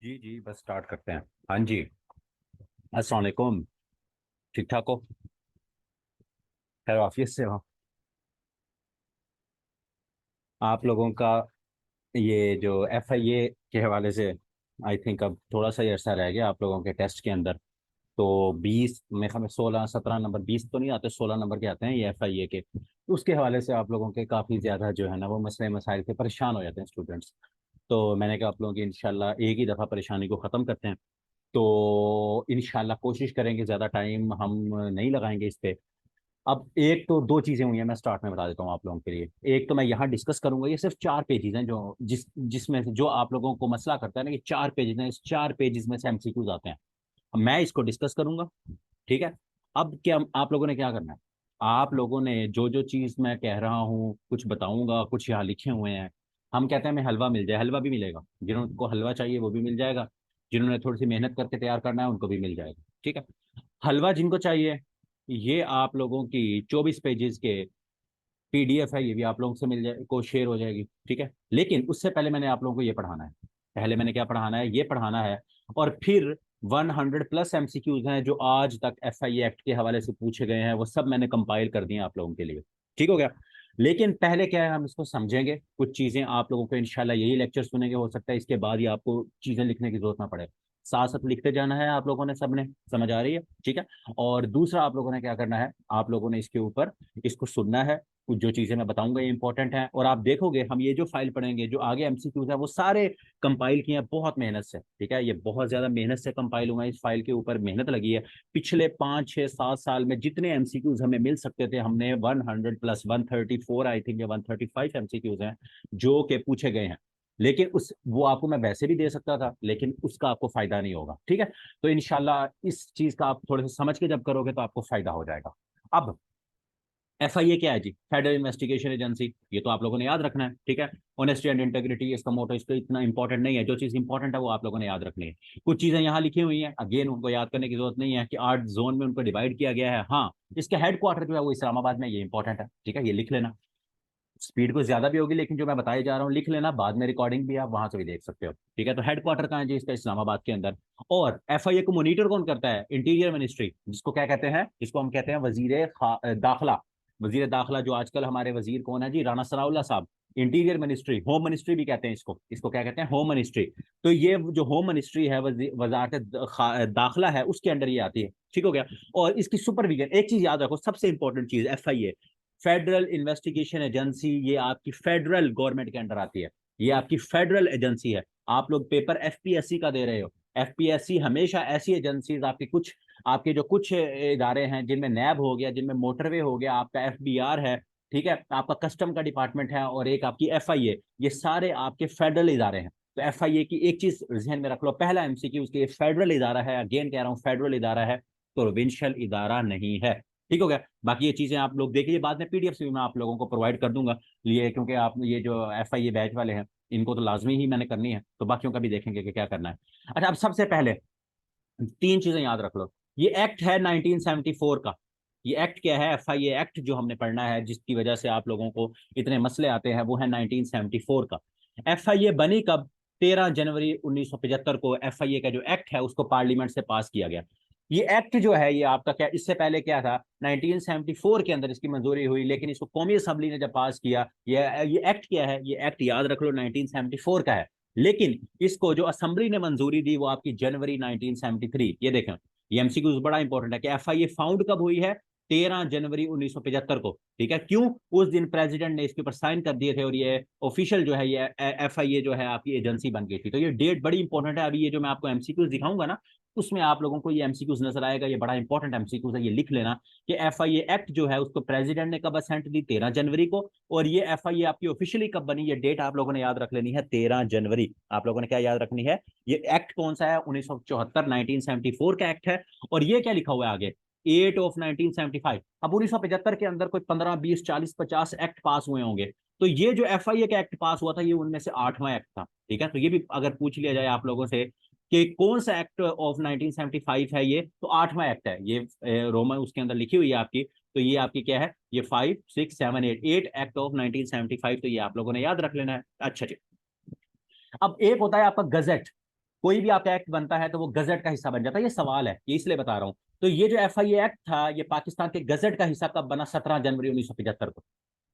जी जी, बस स्टार्ट करते हैं। हाँ जी। अस्सलाम वालेकुम। ठीक ठाक हो? खैर ऑफिस से हो? आप लोगों का ये जो FIA के हवाले से आई थिंक अब थोड़ा सा ही अरसा रह गया आप लोगों के टेस्ट के अंदर। तो 20 में हमें 16 17 नंबर, 20 तो नहीं आते, 16 नंबर के आते हैं ये FIA के। तो उसके हवाले से आप लोगों के काफ़ी ज़्यादा जो है ना वो मसले मसाइल से परेशान हो जाते हैं स्टूडेंट्स। तो मैंने कहा आप लोगों की इंशाल्लाह एक ही दफ़ा परेशानी को ख़त्म करते हैं। तो इंशाल्लाह कोशिश करेंगे, ज़्यादा टाइम हम नहीं लगाएंगे इस पे। अब एक तो दो चीजें हुई हैं, मैं स्टार्ट में बता देता हूँ आप लोगों के लिए। एक तो मैं यहाँ डिस्कस करूंगा, ये सिर्फ 4 पेजेस हैं जो जिसमें से जो आप लोगों को मसला करता है ना कि 4 पेजेस हैं, इस 4 पेजेस में से MCQs आते हैं। अब मैं इसको डिस्कस करूंगा। ठीक है। अब क्या आप लोगों ने क्या करना है? आप लोगों ने जो जो चीज मैं कह रहा हूँ कुछ बताऊंगा, कुछ यहाँ लिखे हुए हैं। हम कहते हैं हमें हलवा मिल जाए, हलवा भी मिलेगा। जिनको हलवा चाहिए वो भी मिल जाएगा। जिन्होंने थोड़ी सी मेहनत करके तैयार करना है उनको भी मिल जाएगा। ठीक है। हलवा जिनको चाहिए, ये आप लोगों की 24 पेजेस के PDF है, ये भी आप लोगों से मिल जाए को शेयर हो जाएगी। ठीक है। लेकिन उससे पहले मैंने आप लोगों को ये पढ़ाना है। पहले मैंने क्या पढ़ाना है, ये पढ़ाना है। और फिर 100+ MCQs हैं जो आज तक FIA एक्ट के हवाले से पूछे गए हैं, वो सब मैंने कंपाइल कर दिए आप लोगों के लिए। ठीक हो गया। लेकिन पहले क्या है, हम इसको समझेंगे, कुछ चीजें आप लोगों को इंशाल्लाह यही लेक्चर सुनेंगे, हो सकता है इसके बाद ही आपको चीजें लिखने की जरूरत ना पड़े। साथ साथ लिखते जाना है आप लोगों ने, सबने समझ आ रही है? ठीक है। और दूसरा आप लोगों ने क्या करना है, आप लोगों ने इसके ऊपर इसको सुनना है। कुछ जो चीजें मैं बताऊंगा ये इंपॉर्टेंट है, और आप देखोगे हम ये जो फाइल पढ़ेंगे, जो आगे MCQs है वो सारे कंपाइल किए हैं बहुत मेहनत से। ठीक है। ये बहुत ज्यादा मेहनत से कंपाइल हुआ है, इस फाइल के ऊपर मेहनत लगी है। पिछले 5 6 7 साल में जितने MCQs हमें मिल सकते थे, हमने 100+ 134 आई थिंक या 135 MCQs हैं जो कि पूछे गए हैं। लेकिन उस वो आपको मैं वैसे भी दे सकता था, लेकिन उसका आपको फायदा नहीं होगा। ठीक है। तो इंशाल्लाह इस चीज का आप थोड़े से समझ के जब करोगे तो आपको फायदा हो जाएगा। अब FIA क्या है जी? Federal investigation agency. ये तो आप लोगों ने याद रखना है। ठीक है। ऑनेस्टी एंड इंटेग्रिटी इसका मोटो, इसका इतना इंपॉर्टेंट नहीं है। जो चीज इंपॉर्टेंट है वो आप लोगों ने याद रखनी है। कुछ चीजें यहाँ लिखी हुई हैं, अगेन उनको याद करने की जरूरत नहीं है कि 8 जोन में उनको डिवाइड किया गया है। हाँ, इसका हेडक्वार्टर जो है वो इस्लामाबाद में, ये इंपॉर्टेंट है। ठीक है, ये लिख लेना। स्पीड कुछ ज्यादा भी होगी, लेकिन जो मैं बताए जा रहा हूँ लिख लेना, बाद में रिकॉर्डिंग भी आप वहां से भी देख सकते हो। ठीक है। तो हेडक्वार्टर कहाँ है जी इसका? इस्लामाबाद के अंदर। और FIA को मॉनिटर कौन करता है? इंटीरियर मिनिस्ट्री, जिसको क्या कहते हैं, जिसको हम कहते हैं दाखिला। वजीर दाखिला, जो आजकल हमारे वजीर कौन है जी? राना सनाउल्लाह साहब। इंटीरियर मिनिस्ट्री, होम मिनिस्ट्री भी कहते हैं इसको। इसको क्या कहते हैं? Home ministry. तो ये जो होम मिनिस्ट्री है, वजारत दाखिला है, उसके अंडर ये आती है। ठीक हो गया। और इसकी सुपरविजन, एक चीज याद रखो, सबसे इंपॉर्टेंट चीज, FIA फेडरल इन्वेस्टिगेशन एजेंसी, ये आपकी फेडरल गवर्नमेंट के अंडर आती है। ये आपकी फेडरल एजेंसी है। आप लोग पेपर FPSC का दे रहे हो। FPSC हमेशा ऐसी एजेंसीज, आपकी कुछ आपके जो कुछ इदारे हैं जिनमें नैब हो गया, जिनमें मोटरवे हो गया, आपका FBR है, ठीक है, आपका कस्टम का डिपार्टमेंट है, और एक आपकी FIA, ये सारे आपके फेडरल इदारे हैं। तो FIA की एक चीज जहन में रख लो, पहला MCQ उसके फेडरल इदारा है। अगेन कह रहा हूँ, फेडरल इदारा है, प्रोविंशियल इदारा नहीं है। ठीक हो गया। बाकी ये चीजें आप लोग देखिए, बाद में PDF से भी मैं आप लोगों को प्रोवाइड कर दूंगा लिए, क्योंकि आप ये जो FIA बैच वाले हैं इनको तो लाजमी ही मैंने करनी है, तो बाकियों का भी देखेंगे कि क्या करना है। अच्छा, अब सबसे पहले 3 चीजें याद रख लो। ये एक्ट है 1974 का। ये एक्ट क्या है? FIA एक्ट जो हमने पढ़ना है, जिसकी वजह से आप लोगों को इतने मसले आते हैं, वो है 1974 का। FIA बनी कब? 13 जनवरी 1975 को FIA का जो एक्ट है उसको पार्लियामेंट से पास किया गया। ये एक्ट जो है ये आपका क्या, इससे पहले क्या था, 1974 के अंदर इसकी मंजूरी हुई, लेकिन इसको कौमी असम्बली ने जब पास किया, ये एक्ट क्या है? ये एक्ट याद रख लो 1974 का है। लेकिन इसको जो असेंबली ने मंजूरी दी वो आपकी जनवरी 1973। ये देखें, ये MCQ बड़ा इंपॉर्टेंट है कि FIA फाउंड कब हुई है? 13 जनवरी 1975 को। ठीक है। क्यों? उस दिन प्रेसिडेंट ने इसके ऊपर साइन कर दिए थे, और ये ऑफिशियल जो है, ये FIA जो है आपकी एजेंसी बन गई थी। तो ये डेट बड़ी इंपॉर्टेंट है। अभी ये जो मैं आपको MCQ दिखाऊंगा ना, उसमें आप लोगों को ये MCQ नजर आएगा। ये बड़ा इंपॉर्टेंट MCQ है, ये लिख लेना कि FIA एक्ट जो है उसको प्रेसिडेंट ने कब असेंट दी? 13 जनवरी को। और ये FIA आपकी ऑफिशियली कब बनी? ये डेट आप लोगों ने याद रख लेनी है, 13 जनवरी। आप लोगों ने क्या याद रखनी है? ये एक्ट कौन सा है? 1974, 1974 का एक्ट है। और ये क्या लिखा हुआ है आगे? 8 of 1975। अब 1975 के अंदर कोई 15 20 40 50 एक्ट पास हुए होंगे। तो ये जो FIA का एक्ट पास हुआ था, ये उनमें से 8वां एक्ट था। ठीक है। तो ये भी अगर पूछ लिया जाए आप लोगों से कि कौन सा एक्ट ऑफ 1975 है, ये तो 8वां एक्ट है। ये रोमन उसके अंदर लिखी हुई है आपकी। तो ये आपकी क्या है? ये 5 6 7 8 एक्ट ऑफ 1975। तो ये आप लोगों ने याद रख लेना है। अच्छा जी। अब एक होता है आपका गजट। कोई भी आपका एक्ट बनता है तो वो गजट का हिस्सा बन जाता है। ये सवाल है, ये इसलिए बता रहा हूं। तो ये जो FIA एक्ट था, ये पाकिस्तान के गजट का हिस्सा कब बना? 17 जनवरी 1975 को।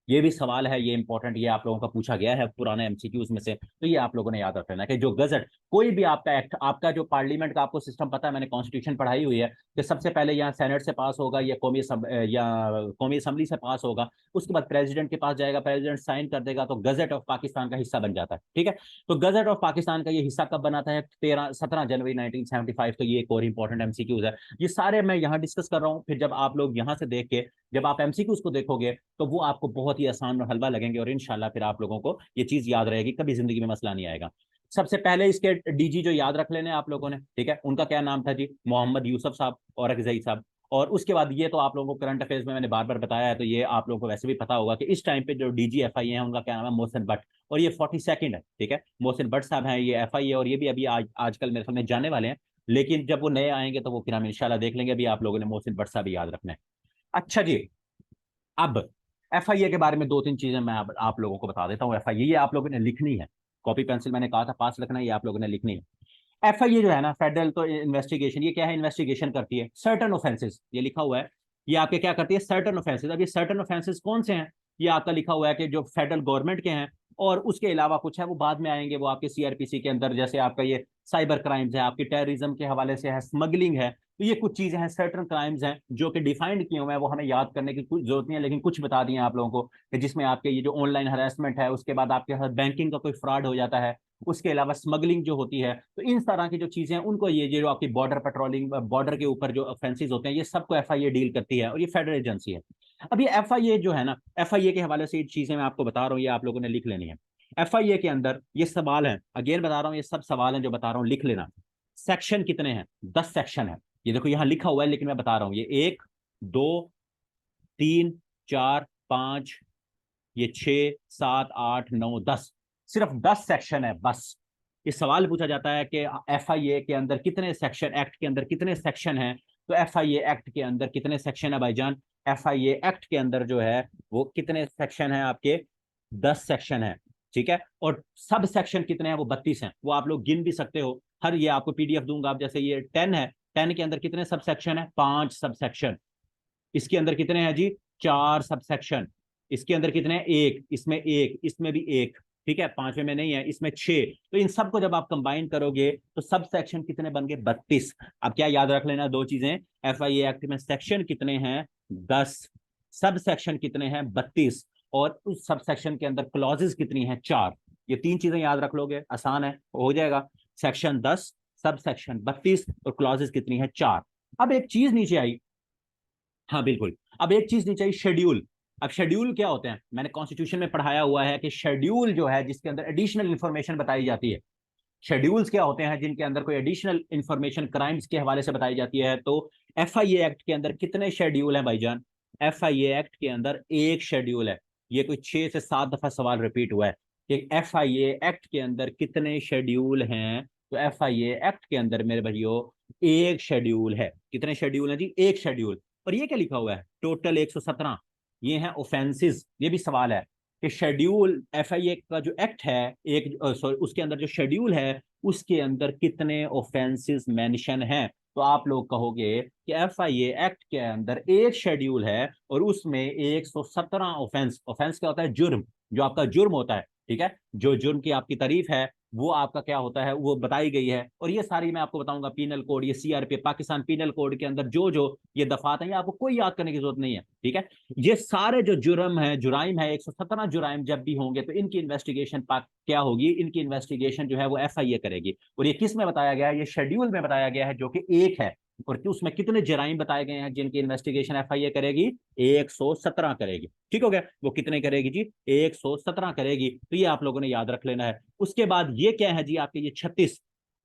ये भी सवाल है, ये इंपॉर्टेंट, ये आप लोगों का पूछा गया है पुराने MCQs में से, तो ये आप लोगों ने याद रख लेना कि जो गजट, कोई भी आपका एक्ट, आपका जो पार्लियामेंट का आपको सिस्टम पता है, मैंने कॉन्स्टिट्यूशन पढ़ाई हुई है कि सबसे पहले यहाँ सेनेट से पास होगा, या कौमी असम्बली से पास होगा, उसके बाद प्रेसिडेंट के पास जाएगा, प्रेसिडेंट साइन कर देगा, तो गजट ऑफ पाकिस्तान का हिस्सा बन जाता है। ठीक है, तो गजट ऑफ पाकिस्तान का ये हिस्सा कब बनाता है? 17 जनवरी 1975। तो ये एक और इंपॉर्टेंट MCQs है। ये सारे मैं यहाँ डिस्कस कर रहा हूँ, फिर जब आप लोग यहाँ से देख के जब आप MCQs को देखोगे तो वो आपको बहुत ही आसान और हलवा लगेंगे, और इंशाल्लाह फिर आप लोगों को ये चीज याद रहेगी, कभी जिंदगी में मसला नहीं आएगा। सबसे पहले इसके DG जो याद रख लेने आप लोगों ने, ठीक है, उनका क्या नाम था जी? मोहम्मद यूसुफ साहब, औरंगजेब साहब। और उसके बाद ये तो आप लोगों को करंट अफेयर्स में मैंने बार बार बताया है, तो ये आप लोगों को वैसे भी पता होगा कि इस टाइम पे जो DG FIA है उनका क्या नाम है? मोहसिन भट्ट। और ये 42nd है, ठीक है, मोहसिन भट्ट साहब हैं ये FIA, और ये भी अभी आजकल मेरे सामने जाने वाले हैं, लेकिन जब वो नए आएंगे तो वो फिर हम इंशाल्लाह देख लेंगे। अभी आप लोगों ने मोहसिन भट्ट साहब याद रखना है। अच्छा जी, अब FIA के बारे में दो तीन चीजें मैं आप लोगों को बता देता हूँ। FIA ये आप लोगों ने लिखनी है, कॉपी पेंसिल मैंने कहा था पास रखना है, ये आप लोगों ने लिखनी है। FIA जो है ना, फेडरल तो इन्वेस्टिगेशन, ये क्या है? इन्वेस्टिगेशन करती है सर्टन ऑफेंसेस, ये लिखा हुआ है, ये आपके क्या करती है? Certain offences. अब ये सर्टन ऑफेंसेस कौन से हैं? ये आपका लिखा हुआ है कि जो फेडरल गवर्नमेंट के हैं, और उसके अलावा कुछ है वो बाद में आएंगे, वो आपके CRPC के अंदर, जैसे आपका ये साइबर क्राइम्स है, आपकी टेररिज्म के हवाले से है, स्मगलिंग है, तो ये कुछ चीजें हैं, सर्टन क्राइम्स हैं जो कि डिफाइंड किए हुए हैं, वो हमें याद करने की कुछ जरूरत नहीं है, लेकिन कुछ बता दिए आप लोगों को कि जिसमें आपके ये जो ऑनलाइन हरासमेंट है, उसके बाद आपके साथ बैंकिंग का कोई फ्रॉड हो जाता है, उसके अलावा स्मगलिंग जो होती है, तो इन तरह की जो चीजें हैं उनको, ये जो आपकी बॉर्डर पेट्रोलिंग, बॉर्डर के ऊपर जो ऑफेंसेस होते हैं, ये सबको FIA डील करती है, और ये फेडरल एजेंसी है। अब ये FIA जो है ना, FIA के हवाले से ये चीजें मैं आपको बता रहा हूँ, ये आप लोगों ने लिख लेनी है। FIA के अंदर ये सवाल है, अगेन बता रहा हूँ, ये सब सवाल हैं जो बता रहा हूँ, लिख लेना। सेक्शन कितने हैं? 10 सेक्शन है। ये देखो यहाँ लिखा हुआ है, लेकिन मैं बता रहा हूँ, ये 1 2 3 4 5, ये 6 7 8 9 10, सिर्फ 10 सेक्शन है बस। ये सवाल पूछा जाता है कि FIA के अंदर कितने सेक्शन, एक्ट के अंदर कितने सेक्शन हैं? तो FIA एक्ट के अंदर कितने सेक्शन है भाईजान? FIA एक्ट के अंदर जो है वो कितने सेक्शन है आपके? 10 सेक्शन है, ठीक है। और सब सेक्शन कितने हैं? वो 32 हैं, वो आप लोग गिन भी सकते हो। हर, ये आपको PDF दूंगा आप, जैसे ये 10 है, 10 के अंदर कितने सब सेक्शन है? 5 सब सेक्शन। इसके अंदर कितने हैं जी? 4 सब सेक्शन। इसके अंदर कितने हैं? एक, इसमें एक, इसमें भी एक, ठीक है, पांचवें में नहीं है, इसमें 6। तो इन सबको जब आप कंबाइन करोगे तो सब सेक्शन कितने बन गए? 32। अब क्या याद रख लेना दो चीजें, FIA एक्ट में सेक्शन कितने हैं? 10, सब सेक्शन कितने हैं? 32, और उस सब सेक्शन के अंदर क्लॉजेज कितनी हैं? 4। ये तीन चीजें याद रख लोगे, आसान है, हो जाएगा। सेक्शन 10, सब सेक्शन 32, और क्लॉजेज कितनी है? 4। अब एक चीज नीचे आई, हाँ बिल्कुल, अब एक चीज नहीं चाहिए, शेड्यूल। अब शेड्यूल क्या होते हैं? मैंने कॉन्स्टिट्यूशन में पढ़ाया हुआ है कि शेड्यूल जो है जिसके अंदर एडिशनल इंफॉर्मेशन बताई जाती है, शेड्यूल्स क्या होते हैं? जिनके अंदर कोई एडिशनल इंफॉर्मेशन क्राइम्स के हवाले से बताई जाती है। तो FIA एक्ट के अंदर कितने शेड्यूल हैं भाईजान? FIA एक्ट के अंदर एक शेड्यूल है। ये कोई 6 से 7 दफा सवाल रिपीट हुआ है कि FIA एक्ट के अंदर कितने शेड्यूल हैं? तो FIA एक्ट के अंदर मेरे भाइयों एक शेड्यूल है। कितने शेड्यूल हैं जी? एक शेड्यूल। और ये क्या लिखा हुआ है? टोटल 117। ये हैं ऑफेंसेस। ये भी सवाल है कि शेड्यूल, FIA का जो एक्ट है, एक सॉरी, उसके अंदर जो शेड्यूल है उसके अंदर कितने ऑफेंसेस मेंशन हैं? तो आप लोग कहोगे कि FIA एक्ट के अंदर एक शेड्यूल है और उसमें 117 ऑफेंस। ऑफेंस क्या होता है? जुर्म, जो आपका जुर्म होता है, ठीक है, जो जुर्म की आपकी तारीफ है वो आपका क्या होता है, वो बताई गई है। और ये सारी मैं आपको बताऊंगा, पीनल कोड, ये CRP पाकिस्तान पीनल कोड के अंदर जो जो ये दफात है, ये आपको कोई याद करने की जरूरत नहीं है, ठीक है। ये सारे जो जुर्म है, जुराइम है, 117 जुराइम जब भी होंगे तो इनकी इन्वेस्टिगेशन क्या होगी? इनकी इन्वेस्टिगेशन जो है वो FIA करेगी। और ये किस में बताया गया है? ये शेड्यूल में बताया गया है, जो कि एक है। और उसमें कितने जराइम बताए गए हैं जिनकी इन्वेस्टिगेशन FIA करेगी? 117 करेगी। ठीक हो गया? वो कितने करेगी जी? 117 करेगी। तो ये आप लोगों ने याद रख लेना है। उसके बाद ये क्या है जी? आपके ये 36,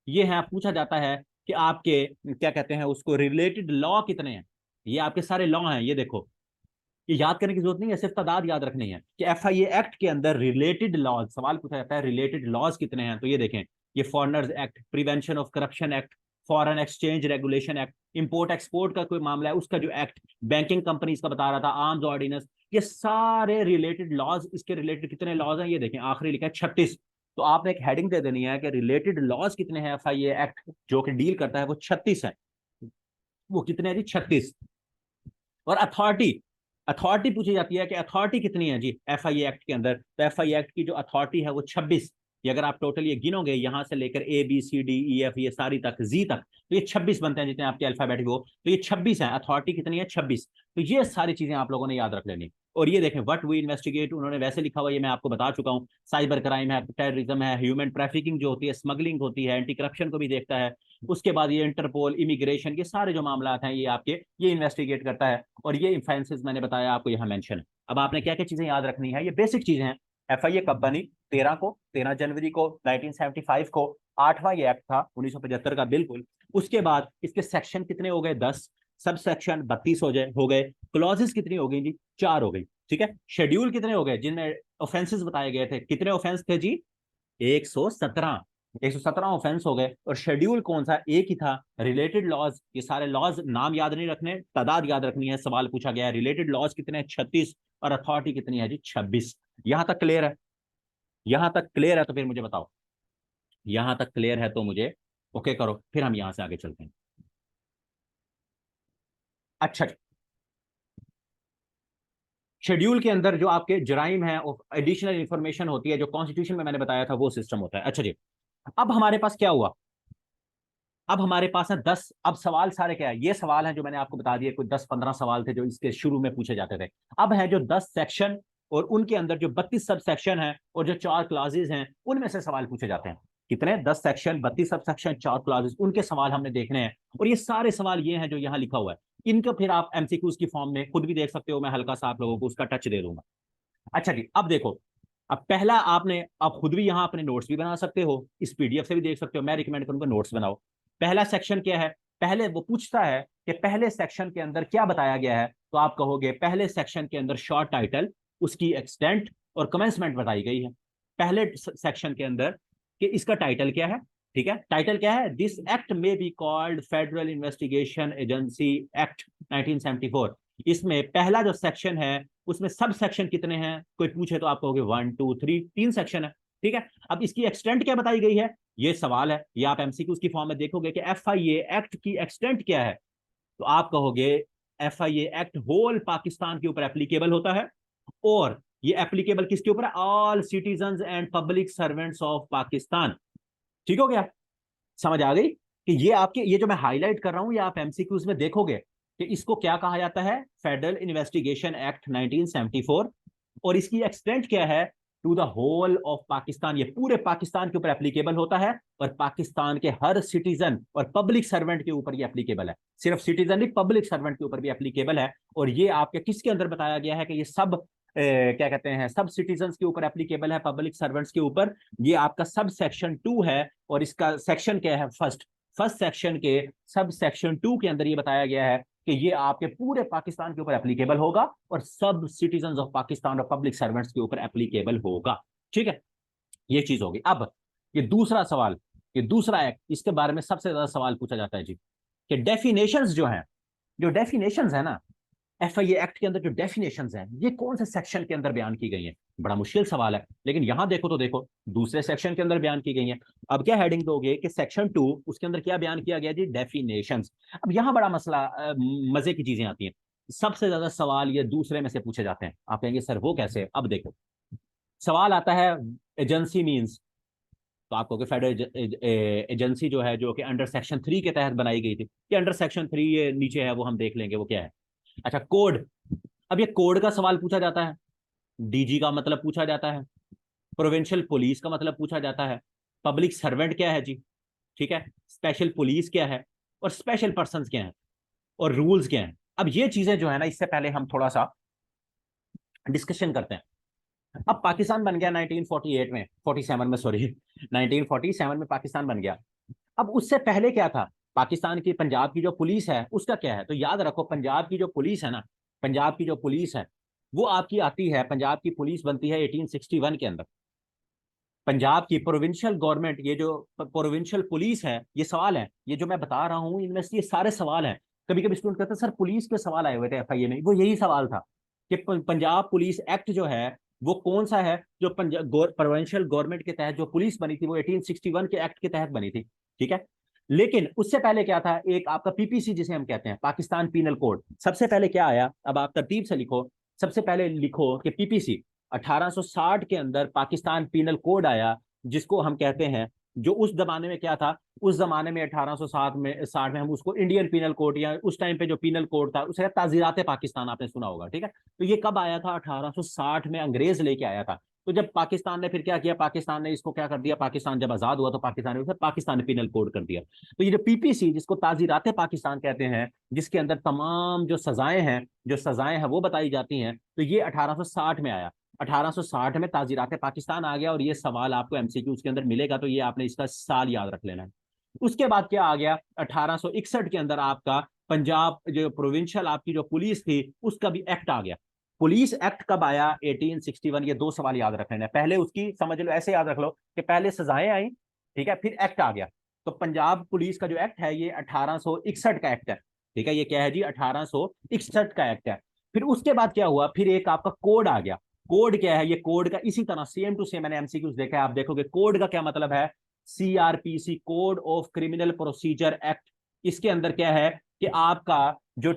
ये है, पूछा जाता है कि आपके क्या कहते हैं उसको, रिलेटेड लॉ कितने हैं? ये आपके सारे लॉ हैं, ये देखो, ये याद करने की जरूरत नहीं है, सिर्फ तादाद याद रखनी है कि FIA एक्ट के अंदर रिलेटेड लॉज, सवाल पूछा जाता है रिलेटेड लॉज कितने हैं। तो ये देखें, ये foreigners act, prevention of corruption act, foreign exchange regulation act, import export का कोई मामला है उसका जो एक्ट, बैंकिंग कंपनीज का बता रहा था, आर्म्स ऑर्डिनेंस, ये सारे रिलेटेड लॉज, इसके रिलेटेड कितने लॉज हैं? ये देखें, आखिरी लिखा है 36। तो आपने एक हेडिंग दे देनी है कि रिलेटेड लॉज कितने हैं FIA एक्ट जो कि डील करता है, वो 36 है। वो कितने हैं जी? 36। और अथॉरिटी, अथॉरिटी पूछी जाती है कि अथॉरिटी कितनी है जी FIA एक्ट के अंदर, तो FIA एक्ट की जो अथॉरिटी है वो 26। ये अगर आप टोटल ये गिनोगे यहां से लेकर ABCDEF ये सारी तक जी तक, तो ये 26 बनते हैं जितने आपके अल्फाबेट वो, तो ये 26 है। अथॉरिटी कितनी है? 26। तो ये सारी चीजें आप लोगों ने याद रख लेनी। और ये देखें व्हाट वी इन्वेस्टिगेट, उन्होंने वैसे लिखा हुआ, ये मैं आपको बता चुका हूँ। साइबर क्राइम है, टेररिज्म है, ह्यूमन ट्रैफिकिंग जो होती है, स्मगलिंग होती है, एंटी करप्शन को भी देखता है। उसके बाद ये इंटरपोल, इमिग्रेशन, ये सारे जो मामला हैं ये आपके ये इन्वेस्टिगेट करता है। और ये ऑफेंसेस मैंने बताया आपको यहाँ मेंशन है। अब आपने क्या क्या चीजें याद रखनी है, ये बेसिक चीजें हैं। FIA कब बनी? 13 जनवरी को 1975 को। 8वां ये एक्ट था 1975 का, बिल्कुल। उसके बाद इसके सेक्शन कितने हो गए? 10। सब सेक्शन 32 हो गए। क्लॉजेस कितनी हो गई जी? 4 हो गई। ठीक है। शेड्यूल कितने हो गए जिनमें ऑफेंसेस बताए गए थे? कितने ऑफेंस थे जी? 117। 117 ऑफेंस हो गए। और शेड्यूल कौन सा? एक ही था, रिलेटेड लॉज। ये सारे लॉज नाम याद नहीं रखने, तादाद याद रखनी है। सवाल पूछा गया है रिलेटेड लॉज कितने हैं? 36। और अथॉरिटी कितनी है जी? 26। यहां तक क्लियर है? यहां तक क्लियर है तो फिर मुझे बताओ। यहां तक क्लियर है तो मुझे ओके करो, फिर हम यहां से आगे चलते हैं। अच्छा, शेड्यूल के अंदर जो आपके जराइम है, एडिशनल इंफॉर्मेशन होती है, जो कॉन्स्टिट्यूशन में मैंने बताया था वो सिस्टम होता है। अच्छा जी, अब हमारे पास क्या हुआ? अब हमारे पास है 10। अब सवाल सारे क्या है? ये सवाल है जो मैंने आपको बता दिए, कोई 10-15 सवाल थे जो इसके शुरू में पूछे जाते थे। अब है जो 10 सेक्शन और उनके अंदर जो 32 सब सेक्शन है और जो 4 क्लासेज हैं, उनमें से सवाल पूछे जाते हैं। कितने? 10 सेक्शन, 32 सब सेक्शन, 4 क्लासेज, उनके सवाल हमने देखने हैं। और ये सारे सवाल ये हैं जो यहाँ लिखा हुआ है। इनको फिर आप MCQs की फॉर्म में खुद भी देख सकते हो। मैं हल्का सा आप लोगों को उसका टच दे दूंगा। अच्छा जी, अब देखो। अब पहला आपने, आप खुद भी यहाँ अपने नोट्स भी बना सकते हो, इस PDF से भी देख सकते हो। मैं रिकमेंड करूंगा नोट्स बनाओ। पहला सेक्शन क्या है? पहले वो पूछता है कि पहले सेक्शन के अंदर क्या बताया गया है, तो आप कहोगे पहले सेक्शन के अंदर शॉर्ट टाइटल, उसकी एक्सटेंट और कमेंसमेंट बताई गई है पहले सेक्शन के अंदर, कि इसका टाइटल क्या है। ठीक है, टाइटल क्या है? This act may be called federal investigation agency act 1974। इसमें पहला जो सेक्शन है उसमें सब सेक्शन कितने हैं? कोई पूछे तो आप कहोगे 1 2 3, 3 सेक्शन है। ठीक है। अब इसकी एक्सटेंट क्या बताई गई है? ये सवाल है, ये आप MCQ की फॉर्म में देखोगे कि FIA एक्ट की एक्सटेंट क्या है, तो आप कहोगे FIA एक्ट होल पाकिस्तान के ऊपर एप्लीकेबल होता है। और ये एप्लीकेबल किसके ऊपर है? All citizen and public servants of Pakistan. ठीक हो गया? समझ आ गई कि ये आपके, ये जो मैं हाईलाइट कर रहा हूं, ये आप MCQs में देखोगे कि इसको क्या कहा जाता है? Federal investigation act 1974। और इसकी एक्सटेंट क्या है? To the whole of Pakistan. ये पूरे पाकिस्तान के ऊपर एप्लीकेबल होता है और पाकिस्तान के हर सिटीजन और पब्लिक सर्वेंट के ऊपर ये एप्लीकेबल है। सिर्फ सिटीजन नहीं, पब्लिक सर्वेंट के ऊपर भी एप्लीकेबल है। और ये आपके किसके अंदर बताया गया है कि ये सब क्या कहते हैं, सब सिटीजन के ऊपर एप्लीकेबल है, पब्लिक सर्वेंट्स के ऊपर। ये आपका सब सेक्शन 2 है। और इसका सेक्शन क्या है? फर्स्ट। फर्स्ट सेक्शन के सब सेक्शन 2 के अंदर ये बताया गया है कि ये आपके पूरे पाकिस्तान के ऊपर एप्लीकेबल होगा और सब सिटीजन ऑफ पाकिस्तान और पब्लिक सर्वेंट्स के ऊपर एप्लीकेबल होगा। ठीक है, ये चीज होगी। अब ये दूसरा सवाल, ये दूसरा एक्ट, इसके बारे में सबसे ज्यादा सवाल पूछा जाता है जी, कि डेफिनेशंस जो हैं, जो डेफिनेशंस है ना FIA एक्ट के अंदर, जो डेफिनेशंस हैं ये कौन से सेक्शन के अंदर बयान की गई हैं? बड़ा मुश्किल सवाल है, लेकिन यहां देखो तो देखो दूसरे सेक्शन के अंदर बयान की गई हैं। अब क्या हेडिंग दोगे कि सेक्शन 2, उसके अंदर क्या बयान किया गया जी? डेफिनेशंस। अब यहां बड़ा मसला, मजे की चीजें आती हैं। सबसे ज्यादा सवाल ये दूसरे में से पूछे जाते हैं। आप कहेंगे सर वो कैसे? अब देखो, सवाल आता है एजेंसी मीन्स, तो आपको कि फेडरल एजेंसी जो है, जो कि अंडर सेक्शन 3 के तहत बनाई गई थी, ये अंडर सेक्शन 3 ये नीचे है, वो हम देख लेंगे वो क्या है। अच्छा, कोड। अब ये कोड का सवाल पूछा जाता है। DG का मतलब पूछा जाता है। प्रोविंशियल पुलिस का मतलब पूछा जाता है। पब्लिक सर्वेंट क्या है जी? ठीक है। स्पेशल पुलिस क्या है? और स्पेशल पर्सन क्या है? और रूल्स क्या है? अब ये चीजें जो है ना, इससे पहले हम थोड़ा सा डिस्कशन करते हैं। अब पाकिस्तान बन गया 1948 में, 47 में, सॉरी 1947 में पाकिस्तान बन गया। अब उससे पहले क्या था? पाकिस्तान की पंजाब की जो पुलिस है उसका क्या है? तो याद रखो, पंजाब की जो पुलिस है ना, पंजाब की जो पुलिस है वो आपकी आती है, पंजाब की पुलिस बनती है 1861 के अंदर। पंजाब की प्रोविंशियल गवर्नमेंट, ये जो प्रोविंशियल पुलिस है, ये सवाल है, ये जो मैं बता रहा हूँ इनमें से ये सारे सवाल हैं। कभी कभी स्टूडेंट कहते हैं सर पुलिस के सवाल आए हुए थे FIA में, वो यही सवाल था कि पंजाब पुलिस एक्ट जो है वो कौन सा है जो प्रोविंशियल गवर्नमेंट के तहत जो पुलिस बनी थी, वो 1861 के एक्ट के तहत बनी थी, ठीक है। लेकिन उससे पहले क्या था, एक आपका पीपीसी जिसे हम कहते हैं, पाकिस्तान पीनल कोड, सबसे पहले क्या आया, अब आप तरतीब से लिखो। सबसे पहले लिखो कि पीपीसी 1860 के अंदर पाकिस्तान पीनल कोड आया, जिसको हम कहते हैं, जो उस जमाने में क्या था, उस जमाने में 1860 में 60 में हम उसको इंडियन पीनल कोड, या उस टाइम पे जो पीनल कोड था उसे ताजीरात पाकिस्तान आपने सुना होगा, ठीक है। तो ये कब आया था, 1860 में अंग्रेज लेके आया था। तो जब पाकिस्तान ने फिर क्या किया, पाकिस्तान ने इसको क्या कर दिया, पाकिस्तान जब आजाद हुआ तो पाकिस्तान ने उसे पाकिस्तान पीनल कोड कर दिया। तो ये जो पीपीसी, जिसको ताजीरात पाकिस्तान कहते हैं, जिसके अंदर तमाम जो सजाएं हैं, वो बताई जाती हैं, तो ये 1860 में आया। 1860 में ताजीरात पाकिस्तान आ गया, और ये सवाल आपको एमसीक्यू के अंदर मिलेगा, तो ये आपने इसका साल याद रख लेना है। उसके बाद क्या आ गया, 1861 के अंदर आपका पंजाब जो प्रोविंशियल आपकी जो पुलिस थी, उसका भी एक्ट आ गया। पुलिस एक्ट कब आया, 1861। ये दो सवाल याद रख लेना है, पहले उसकी समझ लो, ऐसे याद रख लो कि पहले सजाएं आई, ठीक है, फिर एक्ट आ गया। तो पंजाब पुलिस का जो एक्ट है, ये 1861 का एक्ट है, ठीक है। ये क्या है जी, 1861 का एक्ट है। फिर उसके बाद क्या हुआ, फिर एक आपका कोड आ गया। कोड क्या है, ये कोड का इसी तरह सेम टू सेम मैंने एमसीक्यूज देखा है, आप देखोगे कोड का क्या मतलब है, CrPC, code of criminal procedure act. इसके अंदर क्या है कि आपका जो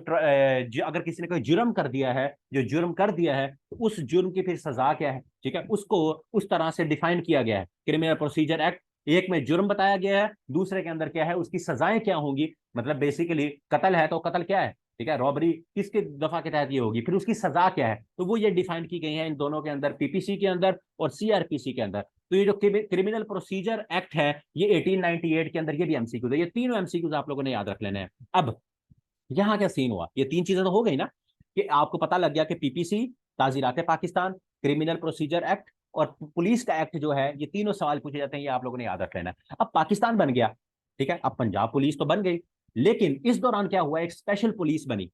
अगर किसी ने कोई जुर्म कर दिया है, जो जुर्म कर दिया है, तो उस जुर्म की फिर सजा क्या है, ठीक है, उसको उस तरह से डिफाइन किया गया है क्रिमिनल प्रोसीजर एक्ट। एक में जुर्म बताया गया है, दूसरे के अंदर क्या है, उसकी सजाएं क्या होंगी, मतलब बेसिकली कत्ल है तो कत्ल क्या है, ठीक है, रॉबरी किसके दफा के तहत ये होगी, फिर उसकी सजा क्या है, तो वो ये डिफाइन की गई है इन दोनों के अंदर, पीपीसी के अंदर और सीआरपीसी के अंदर। तो ये जो क्रिमिनल प्रोसीजर एक्ट है, ये 1898 के अंदर, ये भी एमसीक्यू है, ये तीनों एमसीक्यूज आप लोगों ने याद रख लेने हैं। अब यहां क्या सीन हुआ, ये तीन चीजें तो हो गई ना, कि आपको पता लग गया कि पीपीसी, ताजीरात पाकिस्तान, क्रिमिनल प्रोसीजर एक्ट और पुलिस का एक्ट जो है, ये तीनों सवाल पूछे जाते हैं, ये आप लोगों ने याद रख लेना है। अब पाकिस्तान बन गया, ठीक है, अब पंजाब पुलिस तो बन गई, लेकिन इस दौरान क्या हुआ, एक स्पेशल पुलिस बनी।